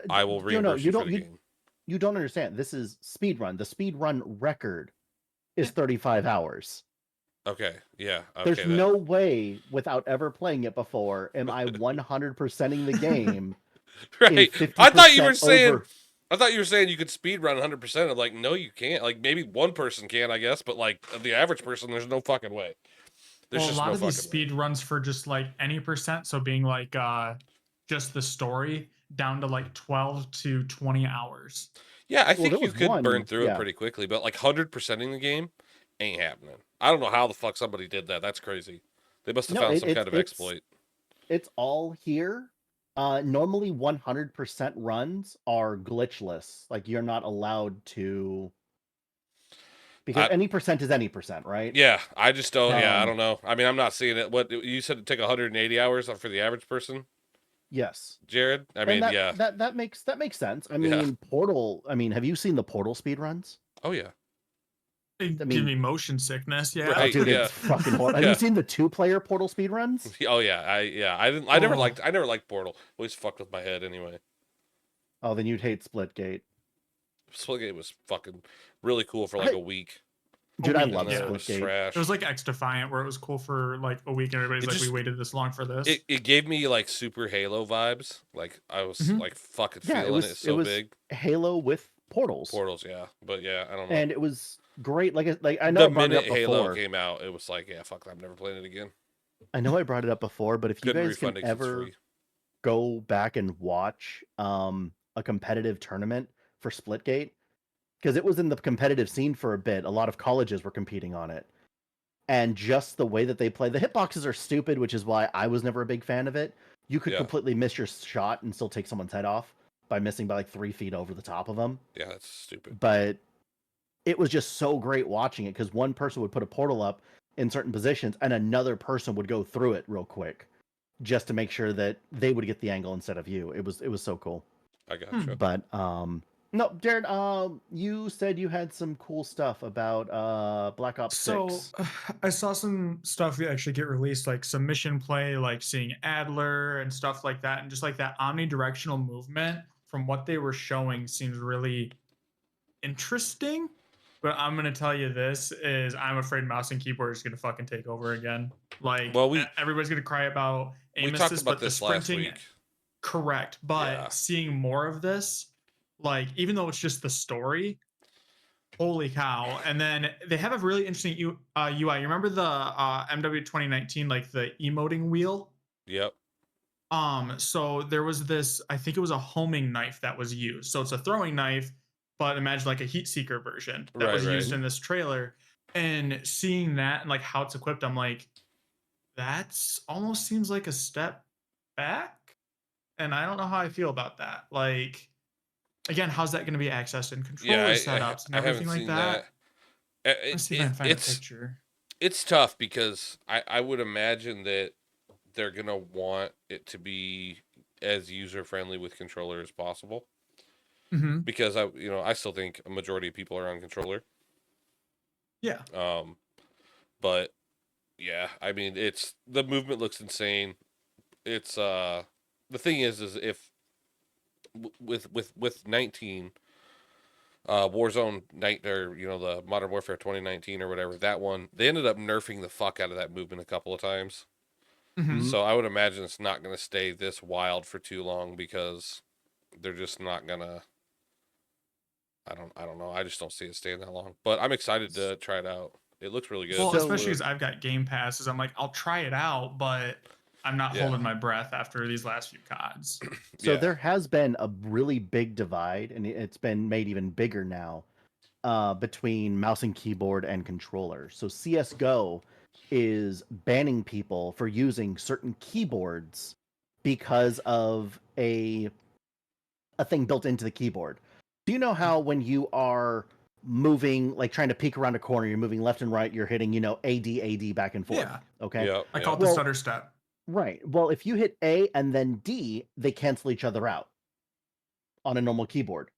I will No, reimburse you for the game. You don't understand. This is speedrun. The speedrun record is 35 hours. Okay, yeah. Okay, There's no way, without ever playing it before, am I 100%ing the game. Right. 50% I thought you were saying. over. I thought you were saying you could speed run 100%. I'm like, no, you can't. Like maybe one person can, I guess, but like the average person, there's no fucking way. There's Well, a just lot no of these fucking speed runs for just like any percent, so being like just the story down to like 12 to 20 hours. Yeah, I Well, think there you was could burn one. through it Yeah. pretty quickly, but like 100%ing the game ain't happening. I don't know how the fuck somebody did that. That's crazy. They must have No, found some kind of exploit. It's all here. Normally 100% runs are glitchless. Like you're not allowed to, because any percent is any percent, right? Yeah, I just don't. Yeah, I Um, don't know. I mean, I'm not seeing it. What you said, it take 180 hours for the average person, Yes. Jared? I mean, And yeah, that makes sense. I Yeah. mean, Portal, I mean, have you seen the Portal speed runs? oh yeah, It I give mean- me motion sickness. Yeah. Oh, Right, dude, yeah. it's fucking horrible. Have Yeah. you seen the 2-player Portal speed runs? oh yeah, I didn't. I never Oh. liked. I never liked Portal. Always fucked with my head anyway. Oh, then you'd hate Splitgate. Splitgate was fucking really cool for like I- a week. Dude, I week, love yeah. It was Splitgate. trash. It was like X Defiant, where it was cool for like a week, and everybody's It like, just- "We waited this long for this." It gave me like super Halo vibes. Like I was Mhm. like fucking Yeah, feeling it so was big. Halo with portals. Portals, yeah, but yeah, I don't know. And it was great. Like I know I The brought it minute up Halo before. came out, it was like, yeah, fuck, I'm never playing it again. I know I brought it up before, but if you Couldn't guys can refund it 'cause it's ever free. go back and watch a competitive tournament for Splitgate, because it was in the competitive scene for a bit. A lot of colleges were competing on it. And just the way that they play, the hitboxes are stupid, which is why I was never a big fan of it. You could Yeah. completely miss your shot and still take someone's head off by missing by like 3 feet over the top of them. Yeah, that's stupid. But it was just so great watching it, because one person would put a portal up in certain positions and another person would go through it real quick just to make sure that they would get the angle instead of you. It was so cool. I gotcha. But no, Jared, you said you had some cool stuff about Black Ops 6. I saw some stuff that actually get released, like some mission play, like seeing Adler and stuff like that, and just like that omnidirectional movement from what they were showing seems really interesting. But I'm gonna tell you this is I'm afraid mouse and keyboard is gonna fucking take over again. Like, Well, everybody's gonna cry about aim we talked assist, about but the this last sprinting, week. correct. But Yeah. seeing more of this, like, even though it's just the story, holy cow. And then they have a really interesting UI. You remember the MW 2019, like the emoting wheel? Yep. So there was this, I think it was a homing knife that was used. So it's a throwing knife, but imagine like a heat seeker version that Right, was right. used in this trailer. And seeing that and like how it's equipped, I'm like, that's almost seems like a step back. And I don't know how I feel about that. Like, again, how's that going to be accessed in controller Yeah, setups and I everything haven't like seen that? that. Let's see if I can find a picture. It's tough because I would imagine that they're gonna want it to be as user friendly with controller as possible. Mm-hmm. Because I still think a majority of people are on controller. Yeah. But yeah, I mean, the movement looks insane. It's the thing is if with 19 Warzone night, or the Modern Warfare 2019 or whatever, that one, they ended up nerfing the fuck out of that movement a couple of times. Mm-hmm. So I would imagine it's not going to stay this wild for too long, because they're just not gonna. I don't know. I just don't see it staying that long. But I'm excited to try it out. It looks really good. Well, So- especially as I've got Game Passes, I'm like, I'll try it out, but I'm not Yeah. holding my breath after these last few CODs. So Yeah. there has been a really big divide, and it's been made even bigger now, between mouse and keyboard and controller. So CS:GO is banning people for using certain keyboards because of a thing built into the keyboard. Do you know how when you are moving, like trying to peek around a corner, you're moving left and right, you're hitting, AD back and forth? Yeah. Okay. Yeah. I call it Well- the stutter step. Right. Well, if you hit A and then D, they cancel each other out on a normal keyboard.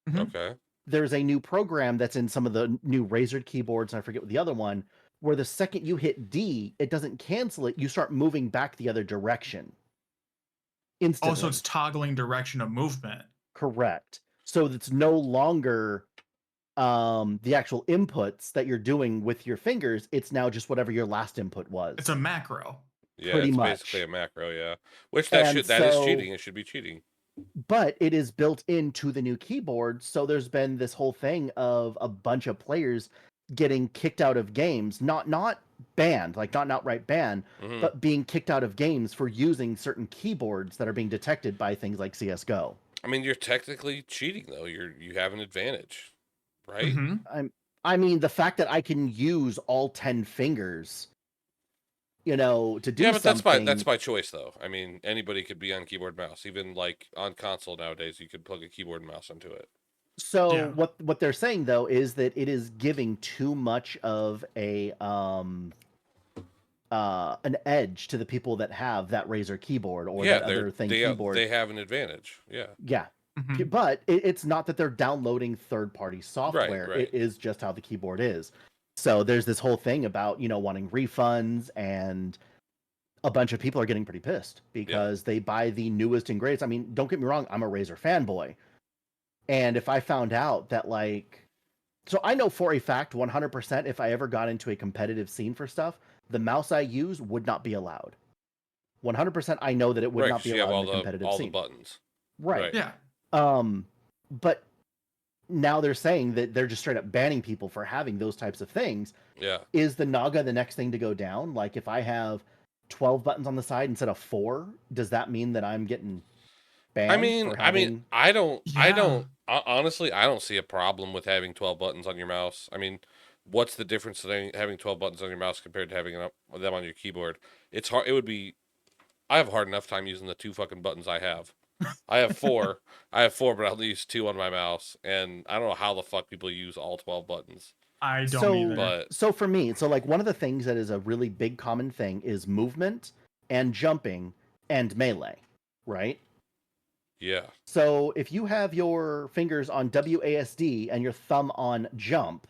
Mhm. Okay. there's a new program that's in some of the new Razer keyboards, and I forget what the other one, where the second you hit D, it doesn't cancel it. You start moving back the other direction instantly. Also, it's toggling direction of movement. Correct. So it's no longer the actual inputs that you're doing with your fingers. It's now just whatever your last input was. It's a macro. Yeah, Pretty it's much. basically a macro, yeah. Which And is so- cheating. It should be cheating. But it is built into the new keyboard, so there's been this whole thing of a bunch of players getting kicked out of games, not banned, like not an outright ban, Mhm. but being kicked out of games for using certain keyboards that are being detected by things like CS:GO. I mean, you're technically cheating though. You have an advantage, right? Mm-hmm. I mean, the fact that I can use all 10 fingers, to do Yeah, but something. that's by choice though. I mean, anybody could be on keyboard and mouse. Even like on console nowadays, you could plug a keyboard and mouse into it. So Yeah. what they're saying though is that it is giving too much of an edge to the people that have that Razer keyboard or that other thing keyboard. They have an advantage. Yeah. Yeah. Mm-hmm. But it's not that they're downloading third-party software. Right. It is just how the keyboard is. So there's this whole thing about, wanting refunds, and a bunch of people are getting pretty pissed because they buy the newest and greatest. I mean, don't get me wrong, I'm a Razer fanboy. And if I found out that so I know for a fact 100% if I ever got into a competitive scene for stuff, the mouse I use would not be allowed. 100% I know that it would not be allowed in a competitive all scene. the buttons. Right. Yeah. But now they're saying that they're just straight up banning people for having those types of things. Yeah. Is the Naga the next thing to go down? Like if I have 12 buttons on the side instead of 4, does that mean that I'm getting banned? Honestly, I don't see a problem with having 12 buttons on your mouse. I mean, what's the difference in having 12 buttons on your mouse compared to having them on your keyboard? It's hard. I have a hard enough time using the 2 fucking buttons I have. I have 4. But I'll use 2 on my mouse, and I don't know how the fuck people use all 12 buttons. I don't either. But So for me, one of the things that is a really big common thing is movement and jumping and melee, right? yeah. So if you have your fingers on WASD and your thumb on jump,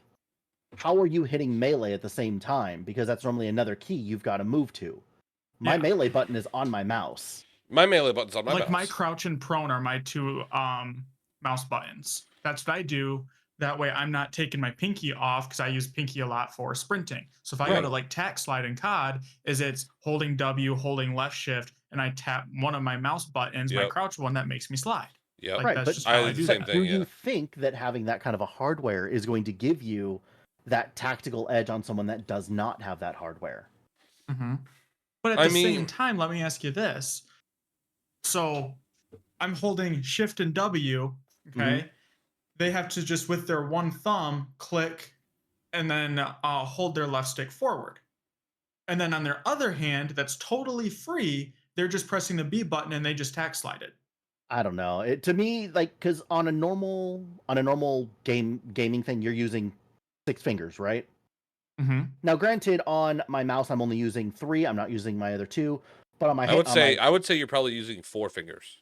how are you hitting melee at the same time? Because that's normally another key you've got to move to. My melee button is on my mouse. My melee button's on my mouse. My crouch and prone are my 2 mouse buttons. That's what I do. That way I'm not taking my pinky off because I use pinky a lot for sprinting. So if I go to tack slide in COD, it's holding W, holding left shift, and I tap one of my mouse buttons, my crouch one, that makes me slide. Yeah. Right, That's but just how I do that. do you think that having that kind of a hardware is going to give you that tactical edge on someone that does not have that hardware? Mm-hmm. But at the same time, let me ask you this. So I'm holding shift and W, okay? They have to just with their one thumb click and then hold their left stick forward. And then on their other hand, that's totally free. They're just pressing the B button and they just tack slide it. I don't know. To me, because on a normal gaming thing, you're using 6 fingers, right? Mm-hmm. Now, granted, on my mouse, I'm only using 3. I'm not using my other 2. But on my I would say you're probably using 4 fingers.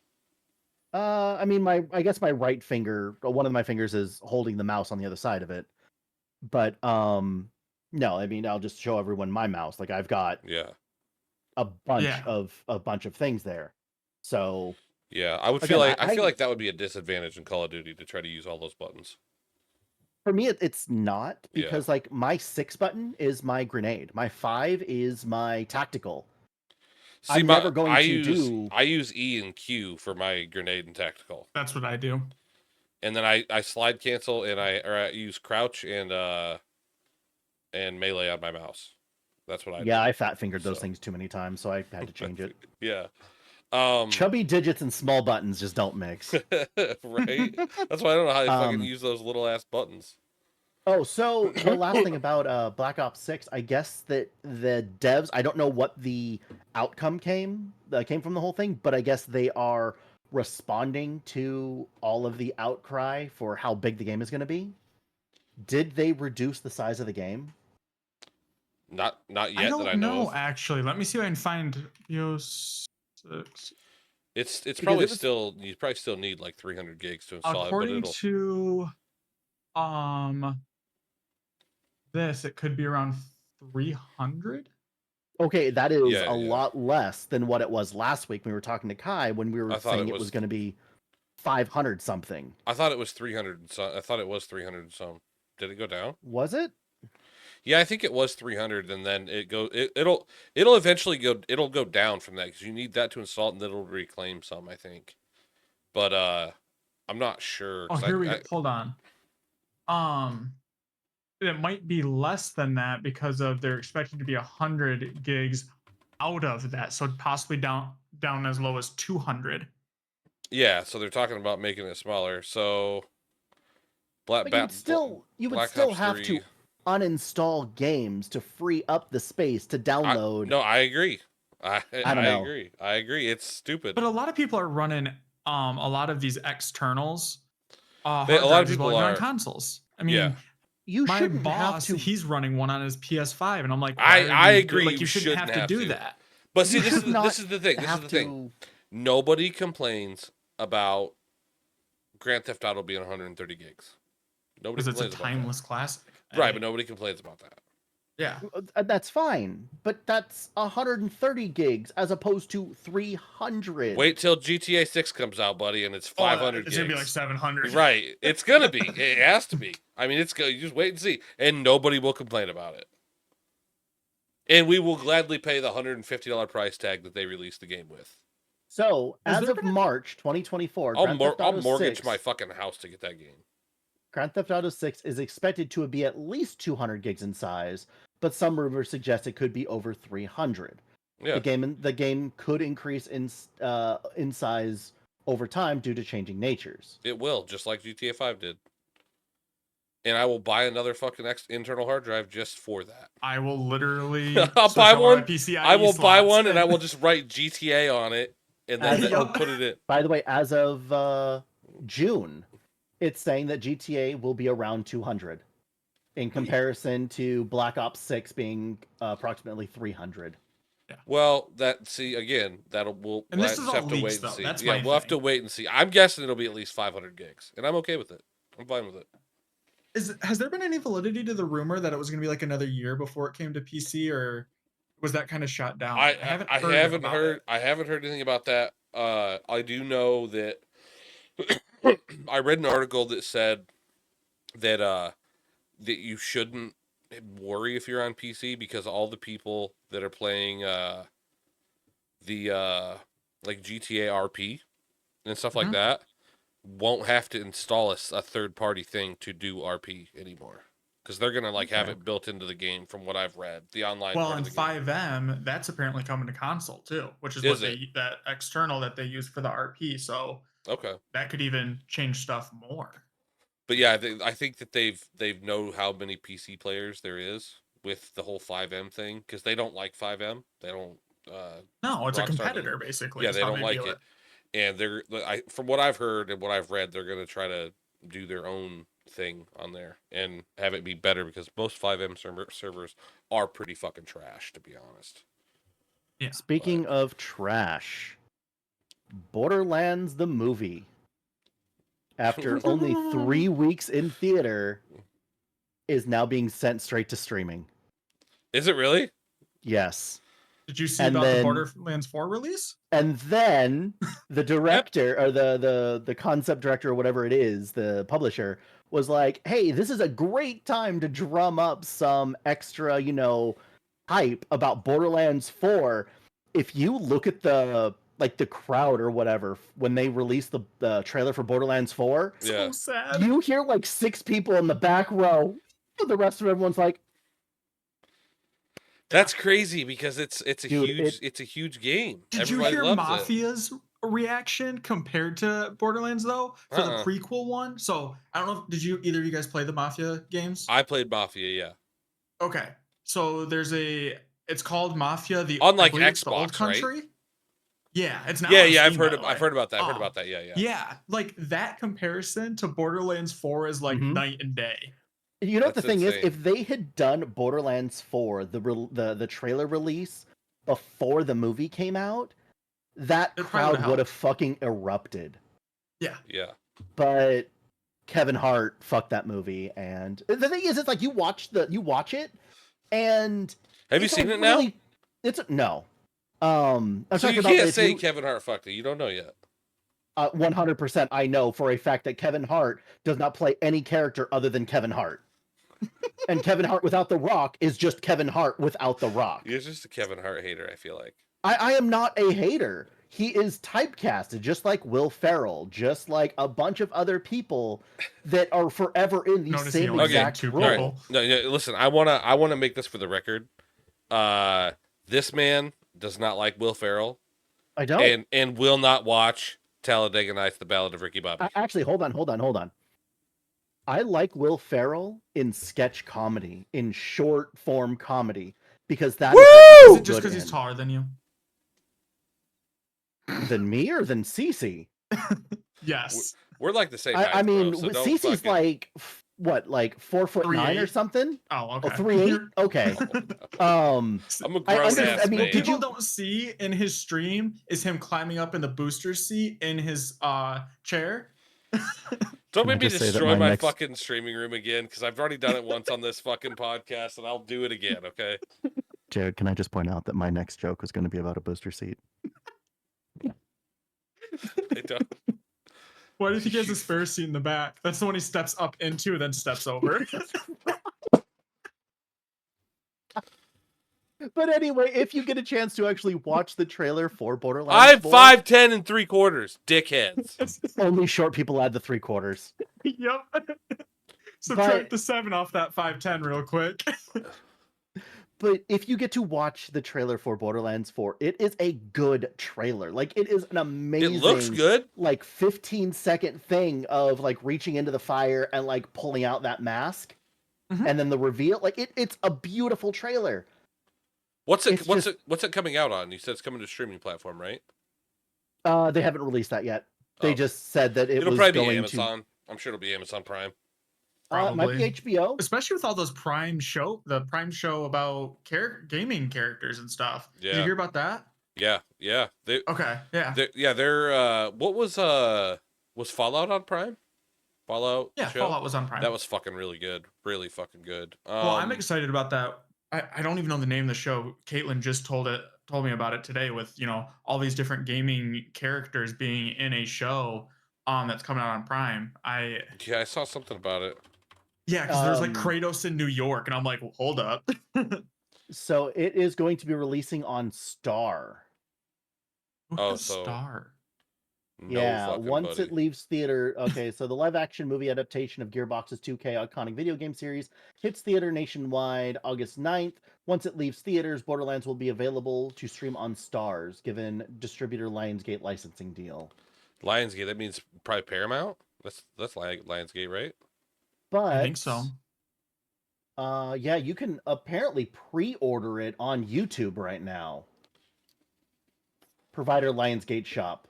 I mean, I guess my right finger, one of my fingers is holding the mouse on the other side of it. But no, I mean, I'll just show everyone my mouse. I've got a bunch of things there. So yeah, I would feel I feel like that would be a disadvantage in Call of Duty to try to use all those buttons. For me, it's not, because my 6 button is my grenade. My 5 is my tactical. See, I use E and Q for my grenade and tactical. That's what I do. And then I slide cancel and I use crouch and melee on my mouse. That's what I do. Yeah, I fat fingered those things too many times, so I had to change it. Yeah. Chubby digits and small buttons just don't mix. Right? That's why I don't know how they fucking use those little ass buttons. Oh, so the last thing about Black Ops 6, I guess that the devs, I don't know what the outcome came from the whole thing, but I guess they are responding to all of the outcry for how big the game is going to be. Did they reduce the size of the game? Not yet. I don't that I know of. Actually. Let me see if I can find BO6. It's probably still, you probably still need like 300 gigs to install according it, but to This it could be around 300. Okay, that is Yeah, a yeah. lot less than what it was last week when we were talking to Kai when we were I thought saying it it was was- going to be 500 something. I thought it was 300 and some. I thought it was 300 and some. Did it go down? Was it? Yeah, I think it was 300, and then it'll eventually it'll go down from that because you need that to install it, and then it'll reclaim some, I think. But I'm not sure. Oh, 'Cause here we go. Hold on. It might be less than that because of they're expected to be 100 gigs out of that, so possibly down as low as 200. Yeah, so they're talking about making it smaller. So But you would still Black still Ops have 3, to uninstall games to free up the space to download. No, I agree. I don't know. agree. I agree. It's stupid. But a lot of people are running a lot of these externals. Hard A lot of drives as people well, even are. on consoles. I mean, Yeah. You my shouldn't have boss, to. he's running one on his PS5, and I'm like, I agree. Like, you shouldn't have to do that. But see, You this is should not this is the thing. This is have the thing. to. Nobody complains about Grand Theft Auto being 130 gigs. Nobody Because it's a complains about timeless classic. that. Right, but nobody complains about that. Yeah. That's fine, but that's 130 gigs as opposed to 300. Wait till GTA 6 comes out, buddy, and it's 500 It's gigs. gonna be like 700. Right. It's going to be. It has to be. I mean, it's going to just wait and see. And nobody will complain about it. And we will gladly pay the $150 price tag that they released the game with. So, Has as there of been a- March 2024, I'll Grand Theft Auto mortgage 6, my fucking house to get that game. Grand Theft Auto 6 is expected to be at least 200 gigs in size, but some rumors suggest it could be over 300. Yeah. The game could increase in size over time due to changing natures. It will, just like GTA 5 did. And I will buy another fucking internal hard drive just for that. I will literally. I'll buy one. PCIe I will buy slots one, and I will just write GTA on it, and then I'll Yup. put it in. By the way, as of June, it's saying that GTA will be around 200 in comparison to Black Ops 6 being approximately 300. Well, again, we'll And this just is all have to leaks, wait and though. see. That's Yeah, my we'll have to thing. wait and see. I'm guessing it'll be at least 500 gigs, and I'm okay with it. I'm fine with it. Has there been any validity to the rumor that it was going to be like another year before it came to PC, or was that kind of shot down? I haven't about heard it. I haven't heard anything about that. I do know that I read an article that said that that you shouldn't worry if you're on PC because all the people that are playing the like GTA RP and stuff like Mhm. that won't have to install a third party thing to do RP anymore because they're gonna like have Okay. it built into the game from what I've read. The online Well, part and of the game. 5M, that's apparently coming to console too, which is Is what that external that they use for the RP. So Okay. that could even change stuff more. But yeah, I think that they've know how many PC players there is with the whole 5M thing because they don't like 5M. They don't. No, it's a Rockstar competitor basically. Yeah, is they how don't like view it, and from what I've heard and what I've read, they're gonna try to do their own thing on there and have it be better because most 5M servers are pretty fucking trash, to be honest. Yeah. Speaking of trash, Borderlands the movie, after only 3 weeks in theater, is now being sent straight to streaming. Is it really? Yes. Did you see And about the then- Borderlands 4 release? And then the director or the concept director or whatever it is, the publisher, was like, hey, this is a great time to drum up some extra, hype about Borderlands 4. If you look at the crowd or whatever when they released the trailer for Borderlands 4, Yeah. So sad. you hear like 6 people in the back row. The rest of everyone's like, That's crazy because it's a Dude, huge game. Did Everybody you hear loves it. Mafia's reaction compared to Borderlands though for Uh-uh. the prequel one? So I don't know. Did either of you guys play the Mafia games? I played Mafia, yeah. Okay, so it's called Mafia. On, like, I believe it's the Old Xbox, right? Country. Yeah, it's not. Yeah, on yeah, I've Steam, by heard the I've way. heard about that. I've heard Oh. about that. Yeah, yeah. Yeah, like that comparison to Borderlands 4 is like Mhm. night and day. you know what the That's thing is? insane. If they had done Borderlands 4, the trailer release before the movie came out, that It probably crowd would've would have helped. fucking erupted. Yeah. But Kevin Hart fucked that movie, and the thing is, it's like you watch it, and Have you it's a seen it now? really, no. I'm So talking you about can't if say you, Kevin Hart fucked it. You don't know yet. 100%. I know for a fact that Kevin Hart does not play any character other than Kevin Hart, and Kevin Hart without The Rock is just Kevin Hart without The Rock. You're just a Kevin Hart hater, I feel like. I am not a hater. He is typecasted, just like Will Ferrell, just like a bunch of other people that are forever in the Notice he same only named exact two role. All right. people. No, listen, I wanna make this for the record. This man does not like Will Ferrell I don't. and will not watch Talladega Nights: The Ballad of Ricky Bobby. Actually, hold on. I like Will Ferrell in sketch comedy, in short form comedy, because that Woo! is what Is he's it just good because he's in. taller than you? Than me or than Cece? Yes. We're like the same height, I mean, bro, so don't Cece's fucking... like what, like 4'9" or 3'8"? something? Oh, okay. 3'8"? Okay. I'm a grown ass I mean, man. did you- People don't see in his stream is him climbing up in the booster seat in his chair. Don't Can I make me just say that destroy my my next- fucking streaming room again, because I've already done it once on this fucking podcast, and I'll do it again, okay? Jared, can I just point out that my next joke was going to be about a booster seat? I don't... What if he gets a spare seat in the back? That's the one he steps up into, then steps over. But anyway, if you get a chance to actually watch the trailer for Borderlands I'm 4, 5'10" and 3/4, dickheads. only short people add the 3/4. Yep. Subtract the 7 off that 5'10" real quick. But if you get to watch the trailer for Borderlands 4, it is a good trailer. Like, it is an amazing... It looks good. Like, 15-second thing of, like, reaching into the fire and, like, pulling out that mask. Mhm. And then the reveal. Like, it's a beautiful trailer. What's It's it coming out on? You said it's coming to streaming platform, right? They haven't released that yet. They Oh. just said that It'll was probably be going Amazon. I'm sure it'll be Amazon Prime. to... it might be HBO. Especially with all those Prime show about gaming characters and stuff. Did Yeah. you hear about that? Yeah. Okay, yeah. They're what was Fallout on Prime? Fallout Yeah, show? Fallout was on Prime. That was fucking really good. Really fucking good. Well, I'm excited about that. I don't even know the name of the show. Caitlin just told me about it today with, all these different gaming characters being in a show that's coming out on Prime. I saw something about it. Yeah, because there's like Kratos in New York, and I'm like, well, hold up. So it is going to be releasing on Star. Star. No Yeah, fucking once buddy. it leaves theater. Okay, so the live-action movie adaptation of Gearbox's 2K iconic video game series hits theater nationwide August 9th. Once it leaves theaters, Borderlands will be available to stream on Stars, given distributor Lionsgate licensing deal. Lionsgate, that means probably Paramount? That's Lionsgate, right? But I think so. Yeah, you can apparently pre-order it on YouTube right now. Provider Lionsgate Shop.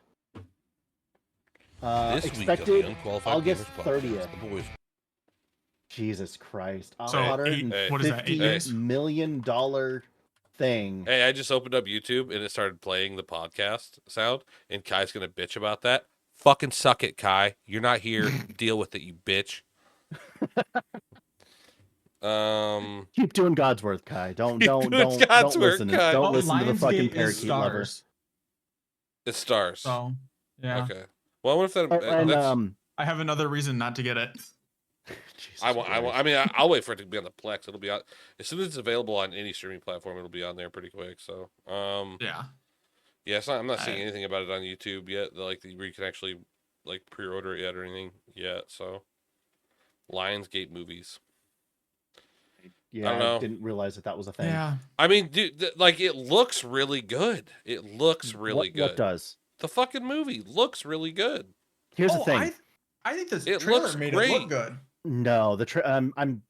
Expected August 30th. Jesus Christ. So what is that, 8 days? $150 million thing. Hey, I just opened up YouTube and it started playing the podcast sound, and Kai's gonna bitch about that. Fucking suck it, Kai. You're not here. Deal with it, you bitch. Keep doing God's work, Kai. Don't God's listen. work, Kai. Don't listen to the fucking Lionsgate is parakeet lover. Stars. It's Stars. So, yeah. Okay. Well, what if that? And, that's, I have another reason not to get it. Jesus I want. Christ. I mean, I'll wait for it to be on the Plex. It'll be on as soon as it's available on any streaming platform. It'll be on there pretty quick. So, Yeah. yeah. It's not, I'm not seeing anything about it on YouTube yet. Like where you can actually like pre-order it yet or anything yet. So, Lionsgate movies. Yeah, I don't know. I didn't realize that was a thing. Yeah. I mean, dude, like it looks really good. It looks really good. What does? The fucking movie looks really good. Here's the thing. I think this It trailer looks made great. it look good. No, I'm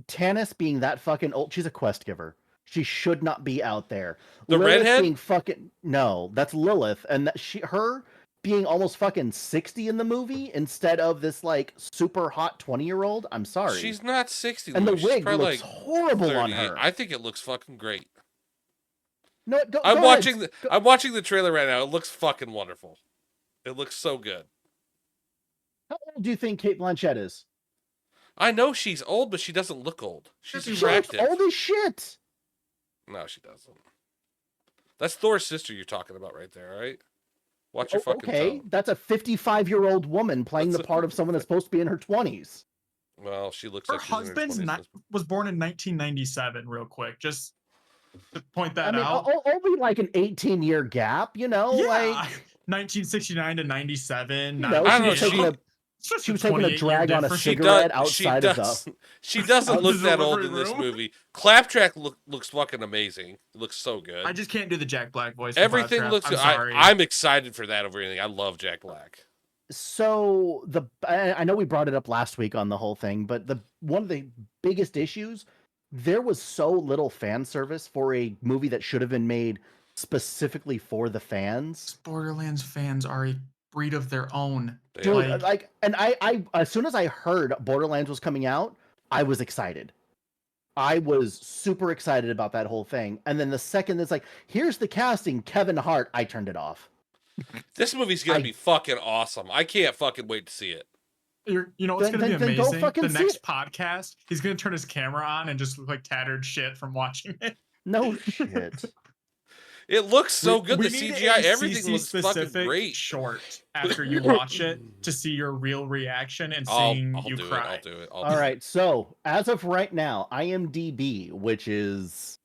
Tannis being that fucking old. She's a quest giver. She should not be out there. The Lilith redhead? being fucking no, that's Lilith, and her being almost fucking 60 in the movie instead of this like super hot 20-year-old. I'm sorry. She's not 60. and the Luke. She's wig probably looks like horrible on 38. her. I think it looks fucking great. No, go I'm ahead. watching the trailer right now. It looks fucking wonderful. It looks so good. How old do you think Kate Blanchett is? I know she's old, but she doesn't look old. She's She looks attractive. She looks old as shit. No, she doesn't. That's Thor's sister you're talking about right there, right? Watch your fucking tongue. That's a 55-year-old woman playing the part of someone that's supposed to be in her 20s. Well, she looks Her like she's in her husband's 20s. was born in 1997. Real quick, just to point that I mean, out. only like an 18-year gap, you know? Yeah, Like, 1969 to 97. you know, I don't she was taking a drag on a cigarette outside of the. She doesn't look the that old delivery in this room. movie. Claptrap looks fucking amazing. It looks so good. I just can't do the Jack Black voice. for Everything Claptrap. looks I'm good. sorry. I'm excited for that over anything. I love Jack Black. So I know we brought it up last week on the whole thing, but one of the biggest issues, there was so little fan service for a movie that should have been made specifically for the fans. Borderlands fans are a breed of their own. Dude, and I as soon as I heard Borderlands was coming out, I was excited. I was super excited about that whole thing. And then the second it's like, here's the casting, Kevin Hart, I turned it off. This movie's gonna be fucking awesome. I can't fucking wait to see it. You know what's Then- going to be then go amazing? fucking The see next it. podcast, he's going to turn his camera on and just look like tattered shit from watching it. No shit. It looks so good. We The need CGI, a everything looks fucking CC-specific great. short after you watch it to see your real reaction and seeing I'll you do cry. it. I'll do it. All right, so as of right now, IMDb, which is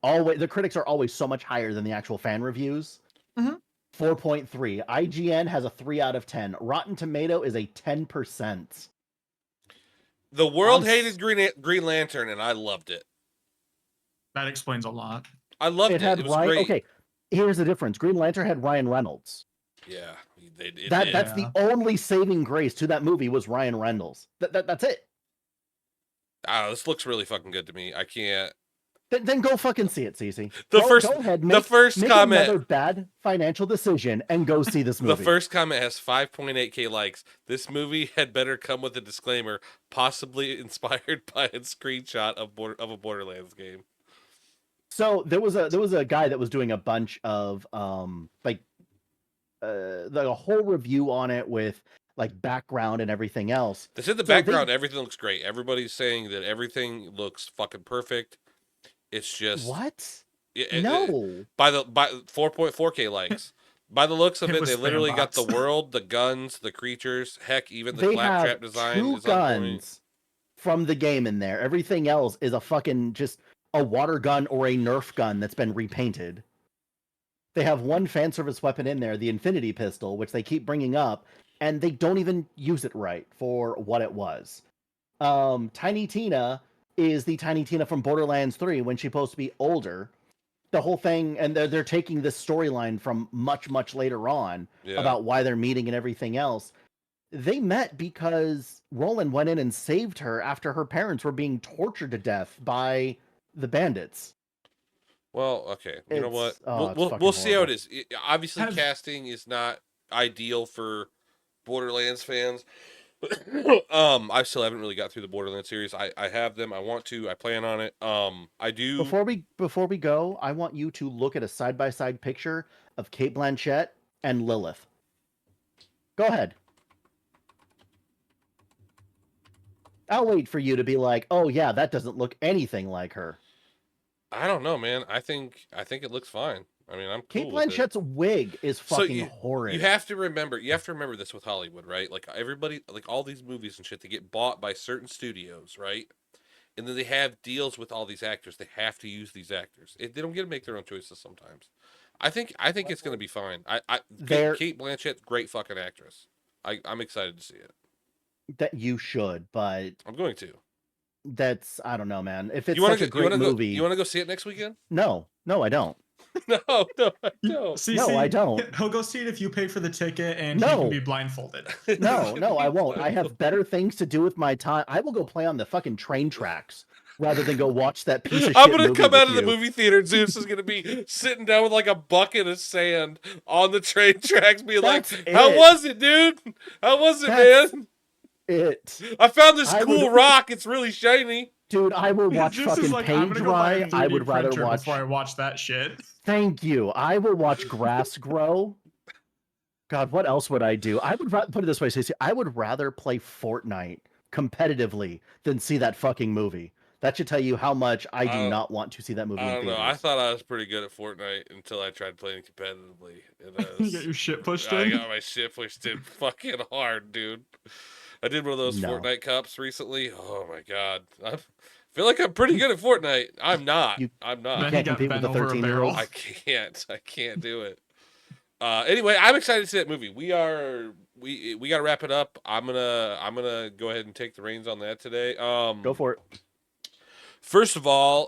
always the critics are always so much higher than the actual fan reviews. Mhm. 4.3. IGN has a 3 out of 10. Rotten Tomato is a 10%. The world I'm hated Green Lantern, and I loved it. That explains a lot. I loved it. had It was Ryan. great. Okay, here's the difference. Green Lantern had Ryan Reynolds. Yeah, it did. That's the only saving grace to that movie was Ryan Reynolds. That's it. I don't know, this looks really fucking good to me. I can't. Then go fucking see it, Cece. The first make comment. another bad financial decision and go see this movie. The first comment has 5.8K likes. This movie had better come with a disclaimer, possibly inspired by a screenshot of a Borderlands game. So there was a guy that was doing a bunch of the whole review on it with like background and everything else. They said the background, everything looks great. Everybody's saying that everything looks fucking perfect. It's just what? No. By 4.4K likes. By the looks of it, they literally got the world, the guns, the creatures, heck, even the claptrap design two is on point. guns from the game in there. Everything else is a fucking just a water gun or a Nerf gun that's been repainted. They have one fan service weapon in there, the Infinity Pistol, which they keep bringing up, and they don't even use it right for what it was. Tiny Tina is the Tiny Tina from Borderlands 3 when she's supposed to be older. The whole thing, and they're taking this storyline from much, much later on about why they're meeting and everything else. They met because Roland went in and saved her after her parents were being tortured to death by the bandits. Well, okay. You know what? Oh, we'll see how it is. Obviously, Has- casting is not ideal for Borderlands fans. I still haven't really got through the Borderlands series. I have them. I want to. I plan on it. I do. Before we go, I want you to look at a side-by-side picture of Kate Blanchett and Lilith. Go ahead. I'll wait for you to be like, oh yeah, that doesn't look anything like her. I don't know, man. I think it looks fine. I mean, I'm cool Kate with Blanchett's wig is fucking horrid. You have to remember this with Hollywood, right? Like everybody, like all these movies and shit, they get bought by certain studios, right? And then they have deals with all these actors. They have to use these actors. They don't get to make their own choices sometimes. I think it's gonna be fine. Kate Blanchett, great fucking actress. I'm excited to see it. That you should, but I'm going to. That's I don't know, man. If it's such a great movie, you want to go see it next weekend? No, I don't. No, I don't. CC, I don't. He'll go see it if you pay for the ticket and he No. can be blindfolded. No, I won't. I have better things to do with my time. I will go play on the fucking train tracks rather than go watch that piece of I'm shit. gonna come out of the you. movie theater. DrZusse is gonna be sitting down with like a bucket of sand on the train tracks, being That's like, "How was it, dude? How was it, man? I found this cool rock. It's really shiny." Dude, I will watch This fucking is like, I'm paint gonna go buy a dry. I 3D would rather printer watch. before I watch that shit. Thank you. I will watch grass grow God, what else would I do? I would put it this way, Stacey. I would rather play Fortnite competitively than see that fucking movie. That should tell you how much I do I not want to see that movie I in don't know. I theaters. thought I was pretty good at Fortnite until I tried playing competitively. And You got your shit pushed I in. got my shit pushed in fucking hard, dude. I did one of those No. Fortnite cups recently. Oh my god. I feel like I'm pretty good at Fortnite. I'm not. You- I'm Then not. he can't got compete with bent the over a 13-year-olds. barrel. I can't do it. Anyway, I'm excited to see that movie. We got to wrap it up. I'm gonna go ahead and take the reins on that today. Go for it. First of all,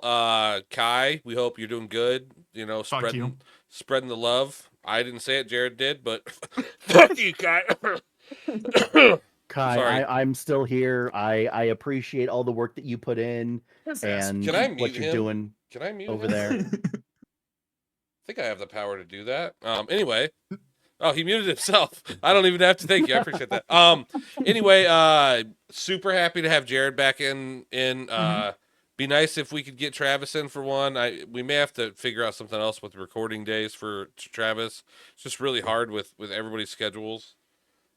Kai, we hope you're doing good. You know, Fuck you. spreading the love. I didn't say it, Jared did, but fuck you, Kai. Kai, Sorry. I'm still here. I appreciate all the work that you put in and Can I what mute you're him? doing Can I mute over him? there. I think I have the power to do that. Anyway. Oh, he muted himself. I don't even have to thank you. I appreciate that. Anyway, super happy to have Jared back in. Be nice if we could get Travis in for one. We may have to figure out something else with recording days for Travis. It's just really hard with everybody's schedules.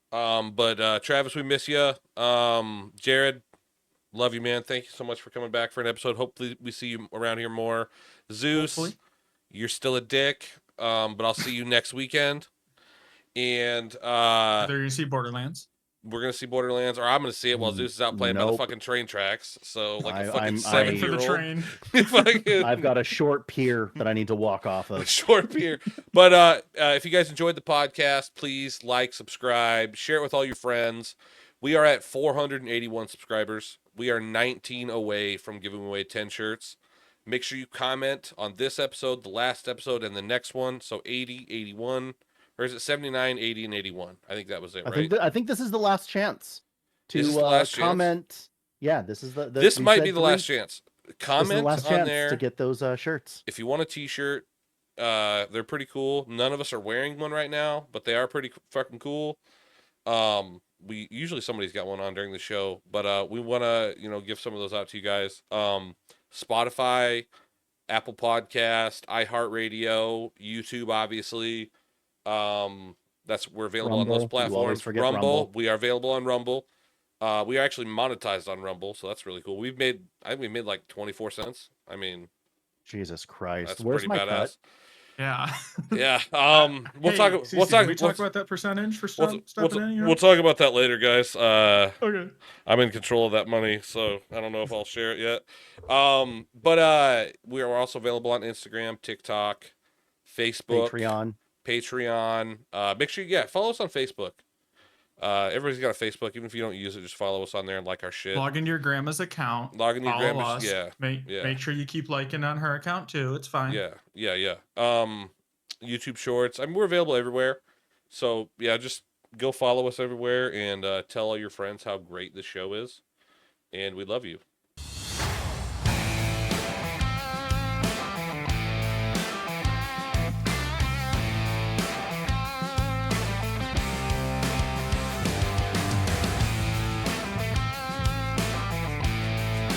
But Travis, we miss you. Jared, love you, man. Thank you so much for coming back for an episode. Hopefully we see you around here more. Zeus, Hopefully. you're still a dick. But I'll see you next weekend. And They're gonna see Borderlands. we're gonna see Borderlands, or I'm gonna see it while Zeus is out playing by the Nope. fucking train tracks. So like a I'm- fucking Waiting for the 7-year-old. train. I've got a short pier that I need to walk off A of. short beer. But if you guys enjoyed the podcast, please like, subscribe, share it with all your friends. We are at 481 subscribers. We are 19 away from giving away 10 shirts. Make sure you comment on this episode, the last episode, and the next one. So 80, 81. Or is it 79, 80, and 81? I think that was it, right? I think this is the last chance to Is this the last chance? comment. Yeah, this is the This we might said be the 3 last chance. This is the Comment last on chance there to get those shirts. if you want a t-shirt. They're pretty cool. None of us are wearing one right now, but they are pretty fucking cool. We usually somebody's got one on during the show, but we want to give some of those out to you guys. Spotify, Apple Podcast, iHeartRadio, YouTube, obviously. We're available on those Rumble. You always platforms. forget Rumble, Rumble. we are available on Rumble. We are actually monetized on Rumble, so that's really cool. I think we made like 24 cents. I mean, Jesus Christ. that's Where's pretty my badass. cut? Yeah. Yeah. We'll Hey, talk. Cece, We'll talk. Can we talk about that percentage for stepping in? We'll talk about that later, guys. Okay. I'm in control of that money, so I don't know if I'll share it yet. But we are also available on Instagram, TikTok, Facebook, Patreon. Make sure you follow us on Facebook. Everybody's got a Facebook. Even if you don't use it, just follow us on there and like our shit. Log into your grandma's account. Log into your Follow grandma's. us. Make sure you keep liking on her account too. It's fine. Yeah. YouTube Shorts. I mean, we're available everywhere. So yeah, just go follow us everywhere and tell all your friends how great this show is. And we love you.